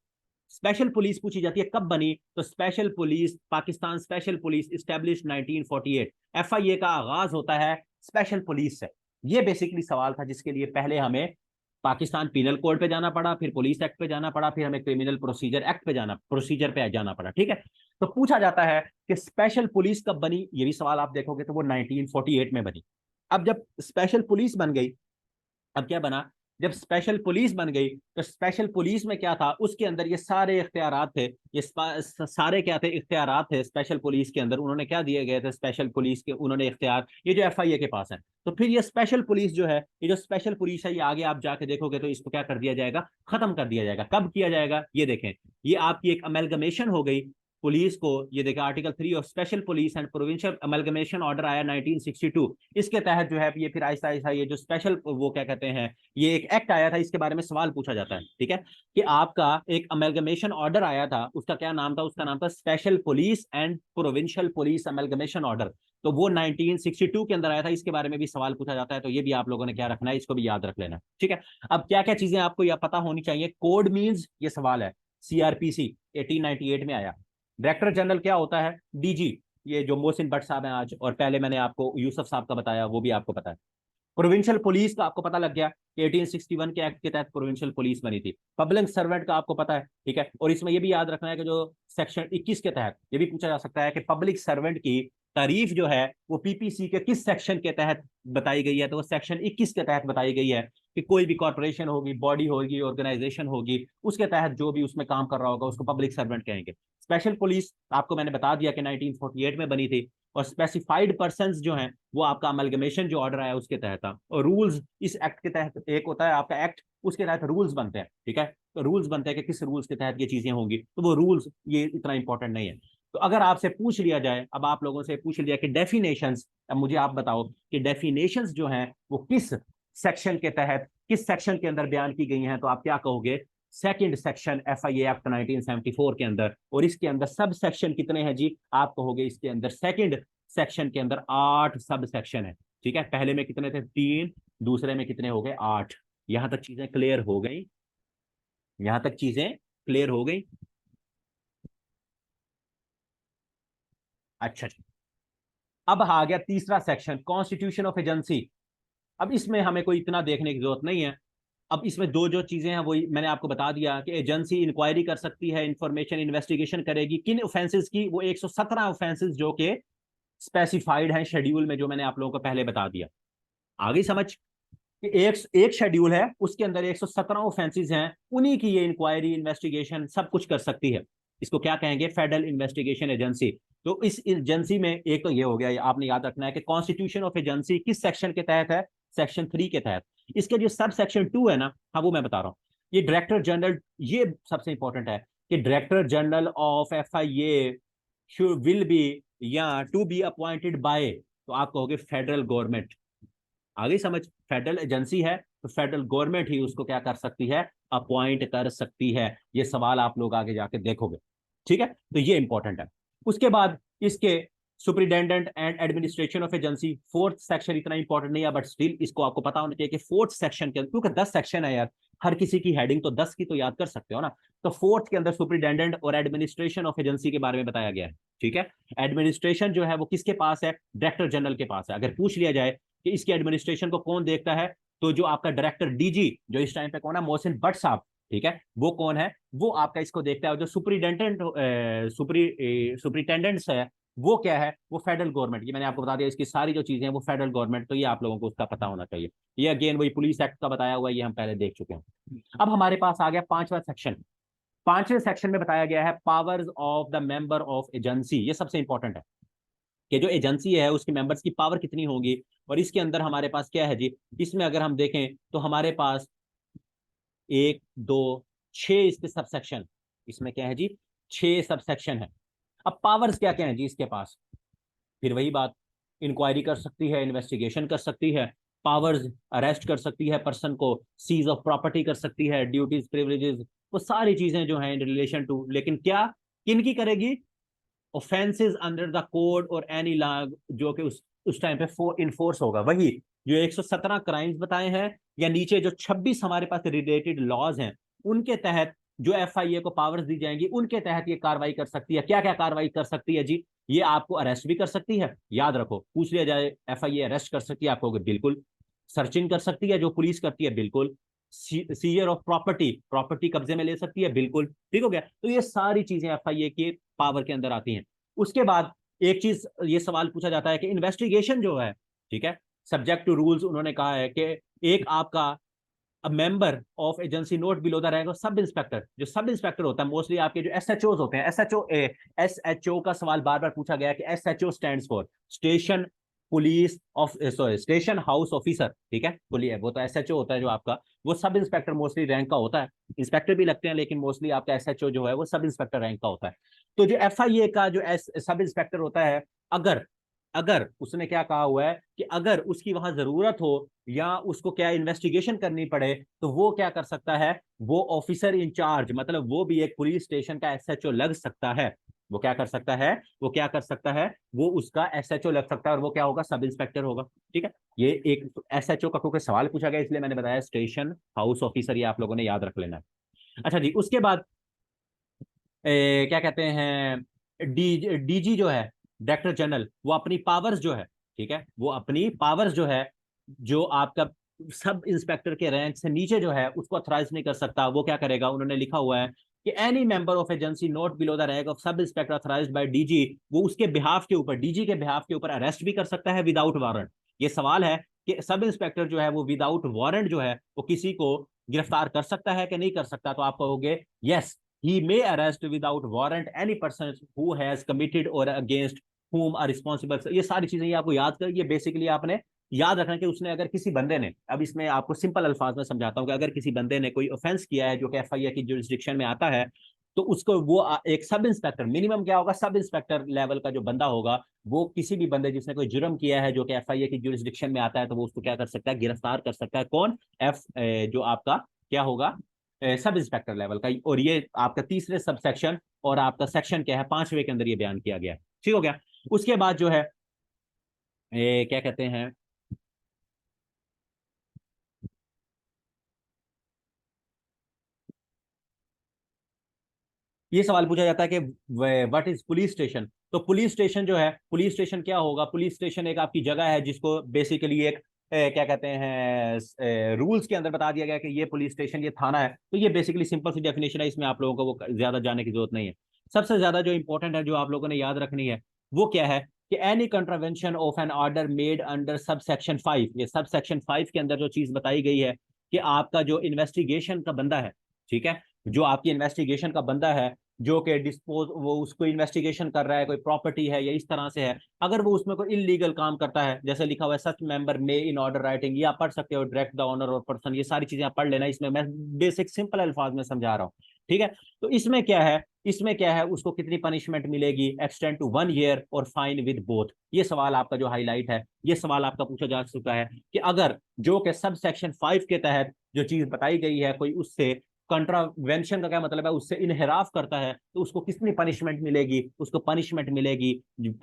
स्पेशल पुलिस पूछी जाती है कब बनी, तो special police, Pakistan special police establish 1948। FIA का आगाज होता है स्पेशल पुलिस से। ये बेसिकली सवाल था जिसके लिए पहले हमें पाकिस्तान पीनल कोड पे जाना पड़ा, फिर पुलिस एक्ट पे जाना पड़ा, फिर हमें क्रिमिनल प्रोसीजर एक्ट पे जाना, प्रोसीजर पे जाना पड़ा, ठीक है। तो पूछा जाता है कि स्पेशल पुलिस कब बनी, ये भी सवाल आप देखोगे तो वो 1948 में बनी। अब जब स्पेशल पुलिस बन गई, अब क्या बना, जब स्पेशल पुलिस बन गई, तो स्पेशल पुलिस में क्या था, उसके अंदर ये सारे इख्तियारात थे, ये सारे क्या थे, इख्तियारात थे स्पेशल पुलिस के अंदर, उन्होंने क्या दिए गए थे स्पेशल पुलिस के, उन्होंने इख्तियार, ये जो एफआईए के पास है। तो फिर ये स्पेशल पुलिस जो है, ये जो स्पेशल पुलिस है, ये आगे आप जाके देखोगे तो इसको क्या कर दिया जाएगा, खत्म कर दिया जाएगा। कब किया जाएगा, ये देखें, ये आपकी एक अमेलगमेशन हो गई पुलिस को, ये देखा article 3 of special police and provincial amalgamation order आया 1962। इसके तहत जो है ये फिर आहिस्ता आहिस्ता ये जो स्पेशल वो क्या कहते हैं, ये एक एक्ट आया था, इसके बारे में सवाल पूछा जाता है, ठीक है, कि आपका एक अमलगमेशन ऑर्डर आया था, उसका क्या नाम था, उसका नाम था special police and provincial police amalgamation order. तो वो 1962 के अंदर आया था, इसके बारे में भी सवाल पूछा जाता है, तो ये भी आप लोगों ने क्या रखना है, इसको भी याद रख लेना, ठीक है। अब क्या क्या चीजें आपको यह पता होनी चाहिए, कोड मीन्स ये सवाल है, सीआरपीसी 1898 में आया। डायरेक्टर जनरल क्या होता है, डीजी, ये जो मोहसिन भट्ट साहब हैं आज, और पहले मैंने आपको यूसुफ साहब का बताया, वो भी आपको पता है। प्रोविंशियल पुलिस का आपको पता लग गया कि 1861 के एक्ट के तहत प्रोविंशियल पुलिस बनी थी। पब्लिक सर्वेंट का आपको पता है, ठीक है, और इसमें यह भी याद रखना है कि जो सेक्शन 21 के तहत ये भी पूछा जा सकता है कि पब्लिक सर्वेंट की तारीफ जो है वो पीपीसी के किस सेक्शन के तहत बताई गई है, तो वो सेक्शन 21 के तहत बताई गई है कि कोई भी कॉर्पोरेशन होगी, बॉडी होगी, ऑर्गेनाइजेशन होगी, उसके तहत जो भी उसमें काम कर रहा होगा उसको पब्लिक सर्वेंट कहेंगे। स्पेशल पुलिस आपको मैंने बता दिया कि 1948 में बनी थी, और स्पेसिफाइड पर्संस जो हैं वो आपका अमलगमेशन जो ऑर्डर आया उसके तहत था, और रूल्स इस एक्ट के तहत, एक होता है आपका एक्ट, उसके तहत रूल्स बनते हैं, ठीक है, तो रूल्स बनते हैं कि किस रूल्स के तहत ये चीजें होंगी, तो वो रूल्स ये इतना इंपॉर्टेंट नहीं है। तो अगर आपसे पूछ लिया जाए, अब आप लोगों से पूछ लिया कि डेफिनेशंस, अब मुझे आप बताओ कि डेफिनेशंस जो हैं वो किस सेक्शन के तहत, किस सेक्शन के अंदर बयान की गई हैं, तो आप क्या कहोगे, सेकंड सेक्शन एफआईए एक्ट 1974 के अंदर। और इसके अंदर सब सेक्शन कितने हैं जी, आप कहोगे इसके अंदर सेकंड सेक्शन के अंदर 8 सब सेक्शन है, ठीक है, पहले में कितने थे, 3, दूसरे में कितने हो गए, 8। यहां तक चीजें क्लियर हो गई, यहां तक चीजें क्लियर हो गई। अच्छा जी। अब आ गया तीसरा सेक्शन, कॉन्स्टिट्यूशन ऑफ एजेंसी। अब इसमें हमें कोई इतना देखने की जरूरत नहीं है, अब इसमें दो जो चीजें हैं वो मैंने आपको बता दिया कि एजेंसी इंक्वायरी कर सकती है, इंफॉर्मेशन इन्वेस्टिगेशन करेगी किन ऑफेंसेस की, वो 117 ऑफेंसेस जो कि स्पेसिफाइड हैं शेड्यूल में, जो मैंने आप लोगों को पहले बता दिया। आगे समझ कि एक एक शेड्यूल है, उसके अंदर 117 ऑफेंसेस हैं, उन्हीं की ये इंक्वायरी इन्वेस्टिगेशन सब कुछ कर सकती है। इसको क्या कहेंगे? Federal investigation agency. तो इस एजेंसी में एक तो ये हो गया, आपने याद रखना है कि कॉन्स्टिट्यूशन ऑफ एजेंसी किस सेक्शन के तहत है? सेक्शन 3 के तहत। इसके जो सब सेक्शन 2 है ना, हाँ वो मैं बता रहा हूँ। ये डायरेक्टर जनरल, ये सबसे इंपॉर्टेंट है कि director general of FIA should will be या टू बी अपॉइंटेड बाय, तो आप कहोगे फेडरल गवर्नमेंट। आगे समझ, फेडरल एजेंसी है तो फेडरल गवर्नमेंट ही उसको क्या कर सकती है? अपॉइंट कर सकती है। ये सवाल आप लोग आगे जाके देखोगे, ठीक है? तो ये इंपॉर्टेंट है। उसके बाद इसके superintendent and administration of agency, fourth section इतना इंपॉर्टेंट नहीं है, बट स्टिल इसको आपको पता होना चाहिए कि फोर्थ सेक्शन के, क्योंकि 10 सेक्शन है यार, हर किसी की हेडिंग तो 10 की तो याद कर सकते हो ना। तो फोर्थ के अंदर सुपरिटेंडेंट और एडमिनिस्ट्रेशन ऑफ एजेंसी के बारे में बताया गया है, ठीक है? एडमिनिस्ट्रेशन जो है वो किसके पास है? डायरेक्टर जनरल के पास है। अगर पूछ लिया जाए कि इसकी एडमिनिस्ट्रेशन को कौन देखता है, तो जो आपका डायरेक्टर DG जो इस टाइम पे कौन है? मोहसिन भट्ट साहब, ठीक है? वो कौन है? वो आपका इसको देखता है। जो सुपरिटेंडेंट सुपरिटेंडेंट्स है वो क्या है? वो फेडरल गवर्नमेंट। ये मैंने आपको बता दिया, इसकी सारी जो चीजें हैं वो फेडरल गवर्नमेंट, तो ये आप लोगों को उसका पता होना चाहिए। ये अगेन वही पुलिस एक्ट का बताया हुआ है, ये हम पहले देख चुके हैं। अब हमारे पास आ गया पांचवा सेक्शन। पांचवें सेक्शन में बताया गया है powers of the member of agency. ये सबसे इंपॉर्टेंट है कि जो एजेंसी है उसके मेंबर्स की पावर कितनी होगी। और इसके अंदर हमारे पास क्या है जी? इसमें अगर हम देखें तो हमारे पास एक, दो, छह इसके सब सेक्शन, इसमें क्या है जी? 6 सब सेक्शन है। अब पावर्स क्या क्या है जी इसके पास? फिर वही बात, इंक्वायरी कर सकती है, इन्वेस्टिगेशन कर सकती है, पावर्स अरेस्ट कर सकती है पर्सन को, सीज ऑफ प्रॉपर्टी कर सकती है, ड्यूटीज प्रिविलेजेस, वो सारी चीजें जो हैं इन रिलेशन टू, लेकिन क्या किन की करेगी? ऑफेंसेस अंडर द कोड और एनी लॉ जो कि उस टाइम पे इनफोर्स होगा, वही जो 117 क्राइम्स बताए हैं, या नीचे जो 26 हमारे पास रिलेटेड लॉज हैं, उनके तहत जो FIA को पावर्स दी जाएंगी, उनके तहत ये कार्रवाई कर सकती है। क्या क्या कार्रवाई कर सकती है जी? ये आपको अरेस्ट भी कर सकती है, याद रखो, पूछ लिया जाए FIA अरेस्ट कर सकती है, आप कहोगे बिल्कुल। सर्चिंग कर सकती है जो पुलिस करती है, बिल्कुल। सीजर ऑफ प्रॉपर्टी, प्रॉपर्टी कब्जे में ले सकती है, बिल्कुल। ठीक हो गया? तो ये सारी चीजें FIA के पावर के अंदर आती हैं। उसके बाद एक चीज ये सवाल पूछा जाता है कि इन्वेस्टिगेशन जो है, ठीक है, सब्जेक्ट टू रूल्स, उन्होंने कहा है कि एक आपका member of agency note below the rank of sub inspector. जो सब इंस्पेक्टर होता है मोस्टली आपके जो SHO होते हैं, SHO का सवाल बार बार पूछा गया है कि SHO stand for station police of, sorry, station house officer, ठीक है, पुलिस, वो तो SHO होता है जो आपका, वो सब इंस्पेक्टर मोस्टली रैंक का होता है। इंस्पेक्टर भी लगते हैं लेकिन मोस्टली आपका SHO जो है वो सब इंस्पेक्टर रैंक का होता है। तो जो FIA का जो सब इंस्पेक्टर होता है, अगर अगर उसने क्या कहा हुआ है कि अगर उसकी वहां जरूरत हो या उसको क्या इन्वेस्टिगेशन करनी पड़े, तो वो क्या कर सकता है? वो ऑफिसर इंचार्ज, मतलब वो भी एक पुलिस स्टेशन का SHO लग सकता है। वो क्या कर सकता है? वो क्या कर सकता है? वो उसका SHO लग सकता है, और वो क्या होगा? सब इंस्पेक्टर होगा। ठीक है? ये एक SHO का क्योंकि सवाल पूछा गया इसलिए मैंने बताया स्टेशन हाउस ऑफिसर, ये आप लोगों ने याद रख लेना है। अच्छा जी, उसके बाद क्या कहते हैं, DG जो है, डायरेक्टर जनरल, वो अपनी पावर्स जो है, ठीक है, वो अपनी पावर्स जो है, जो आपका सब इंस्पेक्टर के रैंक से नीचे जो है उसको अथॉराइज नहीं कर सकता। वो क्या करेगा? उन्होंने लिखा हुआ है कि any member of agency not below the rank of sub inspector authorised by DG, वो उसके बिहाफ के ऊपर, DG के बिहाफ के ऊपर अरेस्ट भी कर सकता है विदाउट वारंट। ये सवाल है कि सब इंस्पेक्टर जो है वो विदाउट वारंट जो है वो किसी को गिरफ्तार कर सकता है कि नहीं कर सकता? तो आप कहोगे yes, he may arrest without warrant any person who has committed or against whom are responsible। ये सारी चीजें ये आपको याद कर, ये बेसिकली आपने याद रखना कि उसने अगर किसी बंदे ने, अब इसमें आपको सिंपल अल्फाज में समझाता हूँ कि अगर किसी बंदे ने कोई ऑफेंस किया है जो कि FIA की जुरिस्डिक्शन में आता है, तो उसको वो एक सब इंस्पेक्टर, मिनिमम क्या होगा? सब इंस्पेक्टर लेवल का जो बंदा होगा, वो किसी भी बंदे जिसने कोई जुर्म किया है जो कि FIA की जुरिस्डिक्शन में आता है, तो वो उसको क्या कर सकता है? गिरफ्तार कर सकता है। कौन? जो आपका क्या होगा? सब इंस्पेक्टर लेवल का। और ये आपका तीसरे सब सेक्शन, और आपका सेक्शन क्या है? 5वें के अंदर ये बयान किया गया है। ठीक हो गया? उसके बाद जो है क्या कहते हैं, ये सवाल पूछा जाता है कि व्हाट इज पुलिस स्टेशन। तो पुलिस स्टेशन जो है, पुलिस स्टेशन क्या होगा? पुलिस स्टेशन एक आपकी जगह है जिसको बेसिकली एक क्या कहते हैं रूल्स के अंदर बता दिया गया कि ये पुलिस स्टेशन, ये थाना है। तो ये बेसिकली सिंपल सी डेफिनेशन है, इसमें आप लोगों को वो ज्यादा जानने की जरूरत नहीं है। सबसे ज्यादा जो इंपॉर्टेंट है, जो आप लोगों ने याद रखनी है, वो क्या है कि any contravention of an order made under sub section 5, ये सब सेक्शन 5 के अंदर जो चीज बताई गई है कि आपका जो इन्वेस्टिगेशन का बंदा है, ठीक है, जो आपकी इन्वेस्टिगेशन का बंदा है, जो कि डिस्पोज वो उसको इन्वेस्टिगेशन कर रहा है, कोई प्रॉपर्टी है या इस तरह से है, अगर वो उसमें कोई इलीगल काम करता है, जैसे लिखा हुआ है सच मेंबर में इन ऑर्डर राइटिंग, ये आप पढ़ सकते हो, डायरेक्ट द ऑनर और पर्सन, ये सारी चीजें आप पढ़ लेना, इसमें मैं बेसिक सिंपल अल्फाज में समझा रहा हूँ, ठीक है। तो इसमें क्या है, इसमें क्या है, उसको कितनी पनिशमेंट मिलेगी, एक्सटेंड टू 1 ईयर और फाइन विद बोथ। ये सवाल आपका जो हाईलाइट है, ये सवाल आपका पूछा जा चुका है कि अगर जो कि सब सेक्शन 5 के तहत जो चीज बताई गई है, कोई उससे कंट्रावेंशन का क्या मतलब है, उससे इनहराफ करता है, तो उसको कितनी पनिशमेंट मिलेगी, उसको पनिशमेंट मिलेगी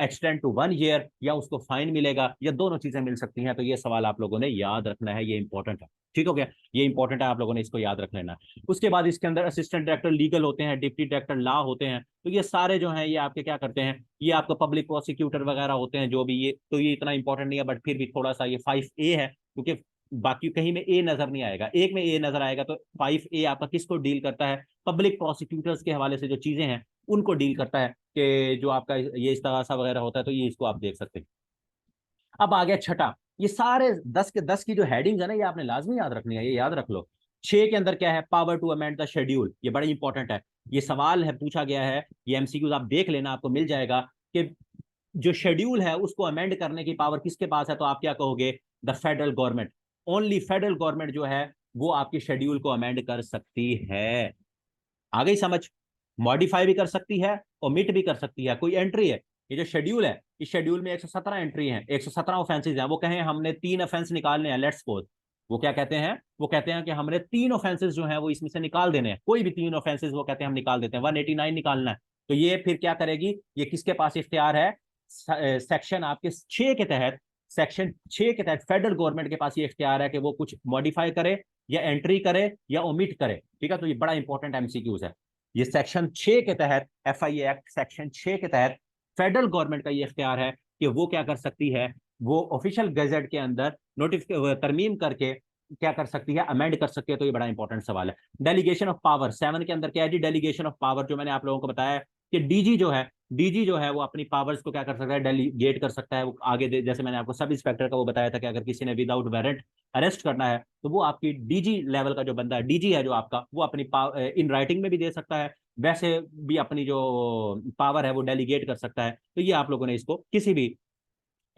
एक्सटेंड टू 1 ईयर, या उसको फाइन मिलेगा, या दोनों चीजें मिल सकती हैं। तो ये सवाल आप लोगों ने याद रखना है, ये इंपॉर्टेंट है, ठीक हो गया, ये इंपॉर्टेंट है, आप लोगों ने इसको याद रख लेना है। उसके बाद इसके अंदर असिस्टेंट डायरेक्टर लीगल होते हैं, डिप्टी डायरेक्टर लॉ होते हैं, तो ये सारे जो हैं ये आपके क्या करते हैं, ये आपका पब्लिक प्रोसिक्यूटर वगैरह होते हैं जो भी, ये तो ये इतना इंपॉर्टेंट नहीं है, बट फिर भी थोड़ा सा ये 5A है, क्योंकि बाकी कहीं में ए नजर नहीं आएगा, एक में ए नजर आएगा। तो 5A आपका किसको डील करता है, पब्लिक प्रोसिक्यूटर्स के हवाले से जो चीजें हैं उनको डील करता है, कि जो आपका ये इस्तगासा वगैरह होता है, तो ये इसको आप देख सकते हैं। अब आ गया छठा, ये सारे 10 के 10 की जो हेडिंग्स है ना, ये आपने लाजमी याद रखनी है, ये याद रख लो। 6 के अंदर क्या है, power to amend the schedule, ये बड़ा इंपॉर्टेंट है, ये सवाल है, पूछा गया है, ये एमसीक्यूज आप देख लेना, आपको मिल जाएगा कि जो शेड्यूल है उसको अमेंड करने की पावर किसके पास है, तो आप क्या कहोगे, the federal government. Only federal government जो है वो आपकी शेड्यूल को अमेंड कर सकती है। आ गई समझ, मॉडिफाई भी कर सकती है, ओमिट भी कर सकती है, कोई एंट्री है, ये जो शेड्यूल है, इस शेड्यूल में 117 एंट्री हैं, 117 ऑफेंसेज हैं, वो कहें हमने 3 ऑफेंस निकालने हैं, लेट्स सपोज, वो क्या कहते हैं, वो कहते हैं कि हमने 3 ऑफेंसेज जो हैं वो इसमें से निकाल देने हैं, कोई भी 3 ऑफेंसेज वो कहते हैं हम निकाल देते हैं, 189 निकालना है। तो ये फिर क्या करेगी, ये किसके पास इख्तियार है, सेक्शन आपके 6 के तहत, सेक्शन 6 के तहत फेडरल गवर्नमेंट के पास ये इख्तियार है कि वो कुछ मॉडिफाई करे, या एंट्री करे, या ओमिट करे, ठीक है। तो ये बड़ा इंपॉर्टेंट एमसीक्यूज है। ये सेक्शन 6 के तहत, FIA एक्ट सेक्शन 6 के तहत फेडरल गवर्नमेंट का ये इख्तियार है कि वो क्या कर सकती है, वो ऑफिशियल गजेट के अंदर नोटिफिकेशन तरमीम करके क्या कर सकती है, अमेंड कर सकती है। तो ये बड़ा इंपॉर्टेंट सवाल है। डेलीगेशन ऑफ पावर 7 के अंदर क्या है जी, डेलीगेशन ऑफ पावर, जो मैंने आप लोगों को बताया कि डीजी जो है वो अपनी पावर्स को क्या कर सकता है, डेलीगेट कर सकता है। वो आगे जैसे मैंने आपको सब इंस्पेक्टर का वो बताया था कि अगर किसी ने विदाउट वारंट अरेस्ट करना है, तो वो आपकी डीजी लेवल का जो बंदा है, डीजी है जो आपका, वो अपनी इन राइटिंग में भी दे सकता है, वैसे भी अपनी जो पावर है वो डेलीगेट कर सकता है। तो ये आप लोगों ने इसको किसी भी,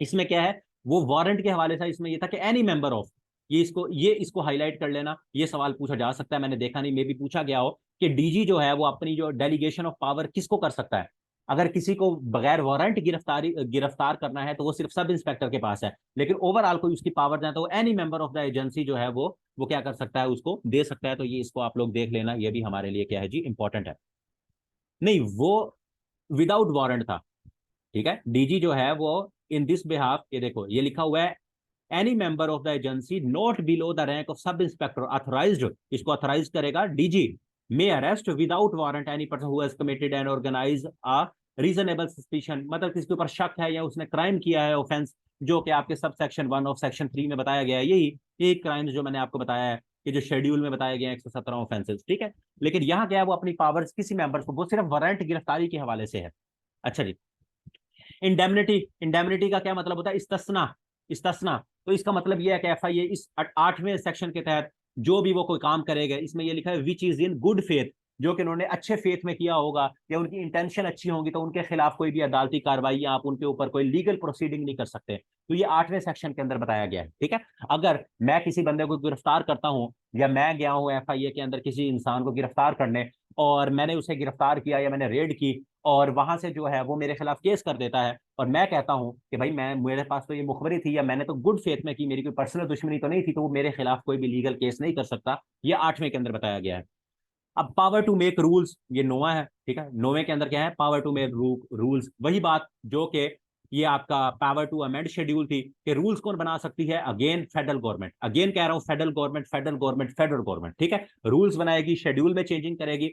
इसमें क्या है, वो वारंट के हवाले से इसमें ये था कि एनी मेंबर ऑफ, ये इसको हाईलाइट कर लेना, ये सवाल पूछा जा सकता है, मैंने देखा नहीं, मे भी पूछा गया हो कि डीजी जो है वो अपनी जो डेलीगेशन ऑफ पावर किसको कर सकता है। अगर किसी को बगैर वारंट गिरफ्तार करना है तो वो सिर्फ सब इंस्पेक्टर के पास है, लेकिन ओवरऑल कोई उसकी पावर जाए तो वो any member of the agency जो है वो क्या कर सकता है, उसको दे सकता है। तो ये इसको आप लोग देख लेना, ये भी हमारे लिए क्या है जी, इंपॉर्टेंट है। नहीं, वो विदाउट वारंट था, ठीक है। डीजी जो है वो इन दिस बिहाफ, ये देखो ये लिखा हुआ है, any member of the agency not below the rank of sub inspector authorised, इसको ऑथराइज करेगा DG, may arrest without warrant any person who has committed and organise a reasonable suspicion, मतलब किसके ऊपर शक है या उसने क्राइम किया है, ऑफेंस, जो कि आपके सब सेक्शन 1 ऑफ सेक्शन 3 में बताया गया है, यही क्राइम्स जो मैंने आपको बताया है कि जो शेड्यूल में बताया गया है 117 ऑफेंसेस, ठीक है। लेकिन यहाँ क्या है, वो अपनी पावर्स किसी मेंबर्स को, वो सिर्फ वारंट गिरफ्तारी के हवाले से है। अच्छा जी, इंडेमनिटी का क्या मतलब होता है, इस्तस्ना। तो इसका मतलब यह है कि FIA इस 8वें सेक्शन के तहत जो भी वो कोई काम करेगा, इसमें ये लिखा है which is in good faith, जो कि उन्होंने अच्छे फेथ में किया होगा या उनकी इंटेंशन अच्छी होगी, तो उनके खिलाफ कोई भी अदालती कार्रवाई या आप उनके ऊपर कोई लीगल प्रोसीडिंग नहीं कर सकते। तो ये 8वें सेक्शन के अंदर बताया गया है, ठीक है। अगर मैं किसी बंदे को गिरफ्तार करता हूं, या मैं गया हूं FIA के अंदर किसी इंसान को गिरफ्तार करने, और मैंने उसे गिरफ्तार किया या मैंने रेड की, और वहां से जो है वो मेरे खिलाफ केस कर देता है, और मैं कहता हूं कि भाई मैं, मेरे पास तो ये मुखबरी थी या मैंने तो गुड फेथ में की, मेरी कोई पर्सनल दुश्मनी तो नहीं थी, तो वो मेरे खिलाफ कोई भी लीगल केस नहीं कर सकता। ये 8वें के अंदर बताया गया है। अब पावर टू मेक रूल्स, ये 9वां है, ठीक है। 9वें के अंदर क्या है, पावर टू मेक रूल्स, वही बात जो कि ये आपका पावर टू अमेंड शेड्यूल थी, कि रूल्स कौन बना सकती है, अगेन फेडरल गवर्नमेंट, अगेन कह रहा हूं federal government, federal government, federal government, ठीक है। रूल्स बनाएगी, शेड्यूल में चेंजिंग करेगी।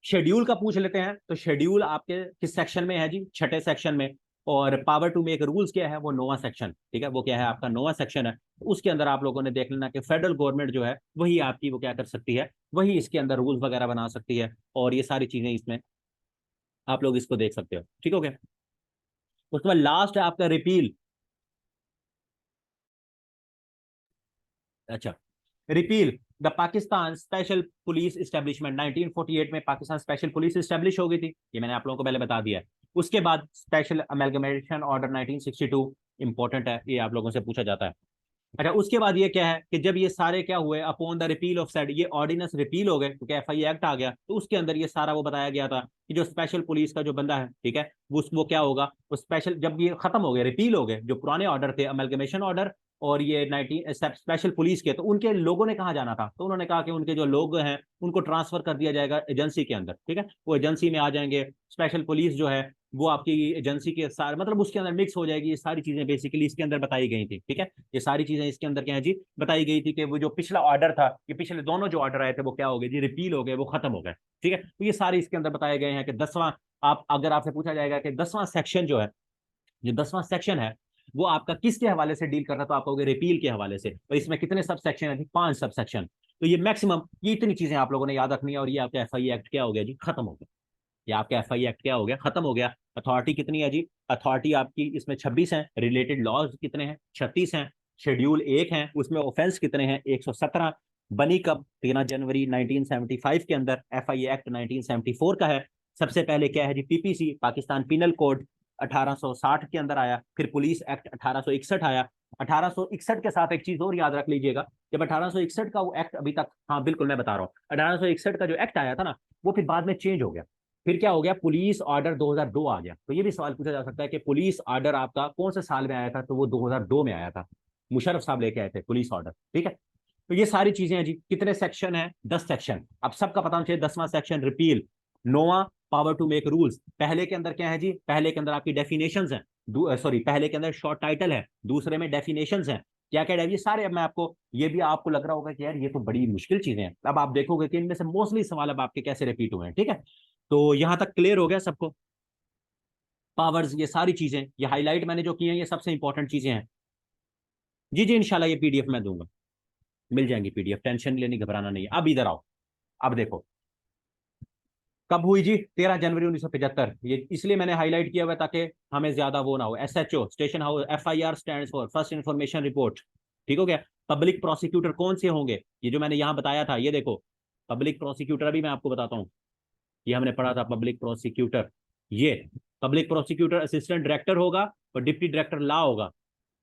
शेड्यूल का पूछ लेते हैं, तो शेड्यूल आपके किस सेक्शन में है जी, 6ठे सेक्शन में। और पावर टू मेक रूल्स क्या है, वो नोवा सेक्शन, ठीक है, वो क्या है आपका नोवा सेक्शन है। उसके अंदर आप लोगों ने देख लेना कि फेडरल गवर्नमेंट जो है वही आपकी वो क्या कर सकती है, वही इसके अंदर रूल्स वगैरह बना सकती है, और ये सारी चीजें इसमें आप लोग इसको देख सकते हो, ठीक हो गया। उसके बाद लास्ट है आपका रिपील। अच्छा, repeal the Pakistan special police establishment, 1948 में पाकिस्तान स्पेशल पुलिस इस्टेब्लिश हो गई थी, ये मैंने आप लोगों को पहले बता दिया है। उसके बाद स्पेशल अमेलगमेशन ऑर्डर 1962, इंपॉर्टेंट है, ये आप लोगों से पूछा जाता है। अच्छा, उसके बाद ये क्या है कि जब ये सारे क्या हुए, upon the repeal of said, ये ऑर्डिनेंस रिपील हो गए क्योंकि एफआई एक्ट आ गया, तो उसके अंदर ये सारा वो बताया गया था कि जो स्पेशल पुलिस का जो बंदा है, ठीक है, वो क्या होगा, वो स्पेशल, जब ये खत्म हो गए, रिपील हो गए, जो पुराने ऑर्डर थे अमेलगमेशन ऑर्डर और ये 19 स्पेशल पुलिस के, तो उनके लोगों ने कहाँ जाना था, तो उन्होंने कहा कि उनके जो लोग हैं उनको ट्रांसफर कर दिया जाएगा एजेंसी के अंदर, ठीक है, वो एजेंसी में आ जाएंगे। स्पेशल पुलिस जो है वो आपकी एजेंसी के सारे मतलब उसके अंदर मिक्स हो जाएगी, ये सारी चीजें बेसिकली इसके अंदर बताई गई थी, ठीक है, ये सारी चीजें इसके अंदर क्या है जी बताई गई थी कि वो जो पिछला ऑर्डर था, ये पिछले दोनों जो ऑर्डर आए थे वो क्या हो गए जी, रिपील हो गए, वो खत्म हो गए, ठीक है। तो ये सारे इसके अंदर बताए गए हैं कि 10वां, आप अगर आपसे पूछा जाएगा कि 10वां सेक्शन जो है, जो 10वां सेक्शन है वो आपका किसके हवाले से डील कर रहा है, तो आप कहोगे रिपील के हवाले से। और इसमें कितने सब सेक्शन है जी, 5 सब सेक्शन। तो ये मैक्सिमम, ये इतनी चीजें आप लोगों ने याद रखनी है, और ये आपका एफआई एक्ट क्या हो गया जी, खत्म हो गया। ये आपका एफआई एक्ट क्या हो गया, खत्म हो गया। अथॉरिटी कितनी है जी, अथॉरिटी आपकी इसमें 26 है, रिलेटेड लॉज कितने हैं, 36 हैं, शेड्यूल 1 है, उसमें ऑफेंस कितने हैं, 117। बनी कब, 13 जनवरी 1975 के अंदर, एफआई एक्ट 1974 का है। सबसे पहले क्या है जी, पीपीसी पाकिस्तान पिनल कोड 1860 के अंदर आया, फिर पुलिस एक्ट 1861 आया। 1861 के साथ एक चीज और याद रख लीजिएगा, जब 1861 का वो एक्ट अभी तक, हाँ बिल्कुल मैं बता रहा हूँ, 1861 का जो एक्ट आया था ना, वो फिर बाद में चेंज हो गया। फिर क्या हो गया, पुलिस ऑर्डर 2002 आ गया। तो ये भी सवाल पूछा जा सकता है कि पुलिस ऑर्डर आपका कौन से साल में आया था, तो वो 2002 में आया था, मुशर्रफ साहब लेके आए थे पुलिस ऑर्डर, ठीक है। तो ये सारी चीजें हैं जी। कितने सेक्शन है, 10 सेक्शन। अब सबका पता होना चाहिए, 10वां सेक्शन रिपील, नोवा पावर टू मेक रूल्स। पहले के अंदर क्या है जी, पहले के अंदर आपकी डेफिनेशंस हैं, सॉरी पहले के अंदर शॉर्ट टाइटल है, दूसरे में डेफिनेशंस हैं। क्या क्या है ये सारे, अब मैं आपको, ये भी आपको लग रहा होगा कि यार ये तो बड़ी मुश्किल चीजें हैं, अब आप देखोगे कि इनमें से मोस्टली सवाल अब आपके कैसे रिपीट हुए हैं, ठीक है। तो यहां तक क्लियर हो गया सबको, पावर्स, ये सारी चीजें, ये हाईलाइट मैंने जो की हैं, ये सबसे इंपॉर्टेंट चीजें हैं। जी जी, इंशाल्लाह ये पीडीएफ मैं दूंगा, मिल जाएंगी पीडीएफ, टेंशन नहीं लेनी, घबराना नहीं है। अब इधर आओ, अब देखो कब हुई जी, 13 जनवरी 1975। ये इसलिए मैंने हाईलाइट किया हुआ है ताकि हमें ज्यादा वो ना हो। SHO station house, FIR stands for first information report, ठीक हो गया। पब्लिक प्रोसिक्यूटर कौन से होंगे, ये जो मैंने यहां बताया था, ये देखो पब्लिक प्रोसिक्यूटर, अभी मैं आपको बताता हूँ, ये हमने पढ़ा था पब्लिक प्रोसिक्यूटर। ये पब्लिक प्रोसिक्यूटर असिस्टेंट डायरेक्टर होगा और डिप्टी डायरेक्टर लॉ होगा।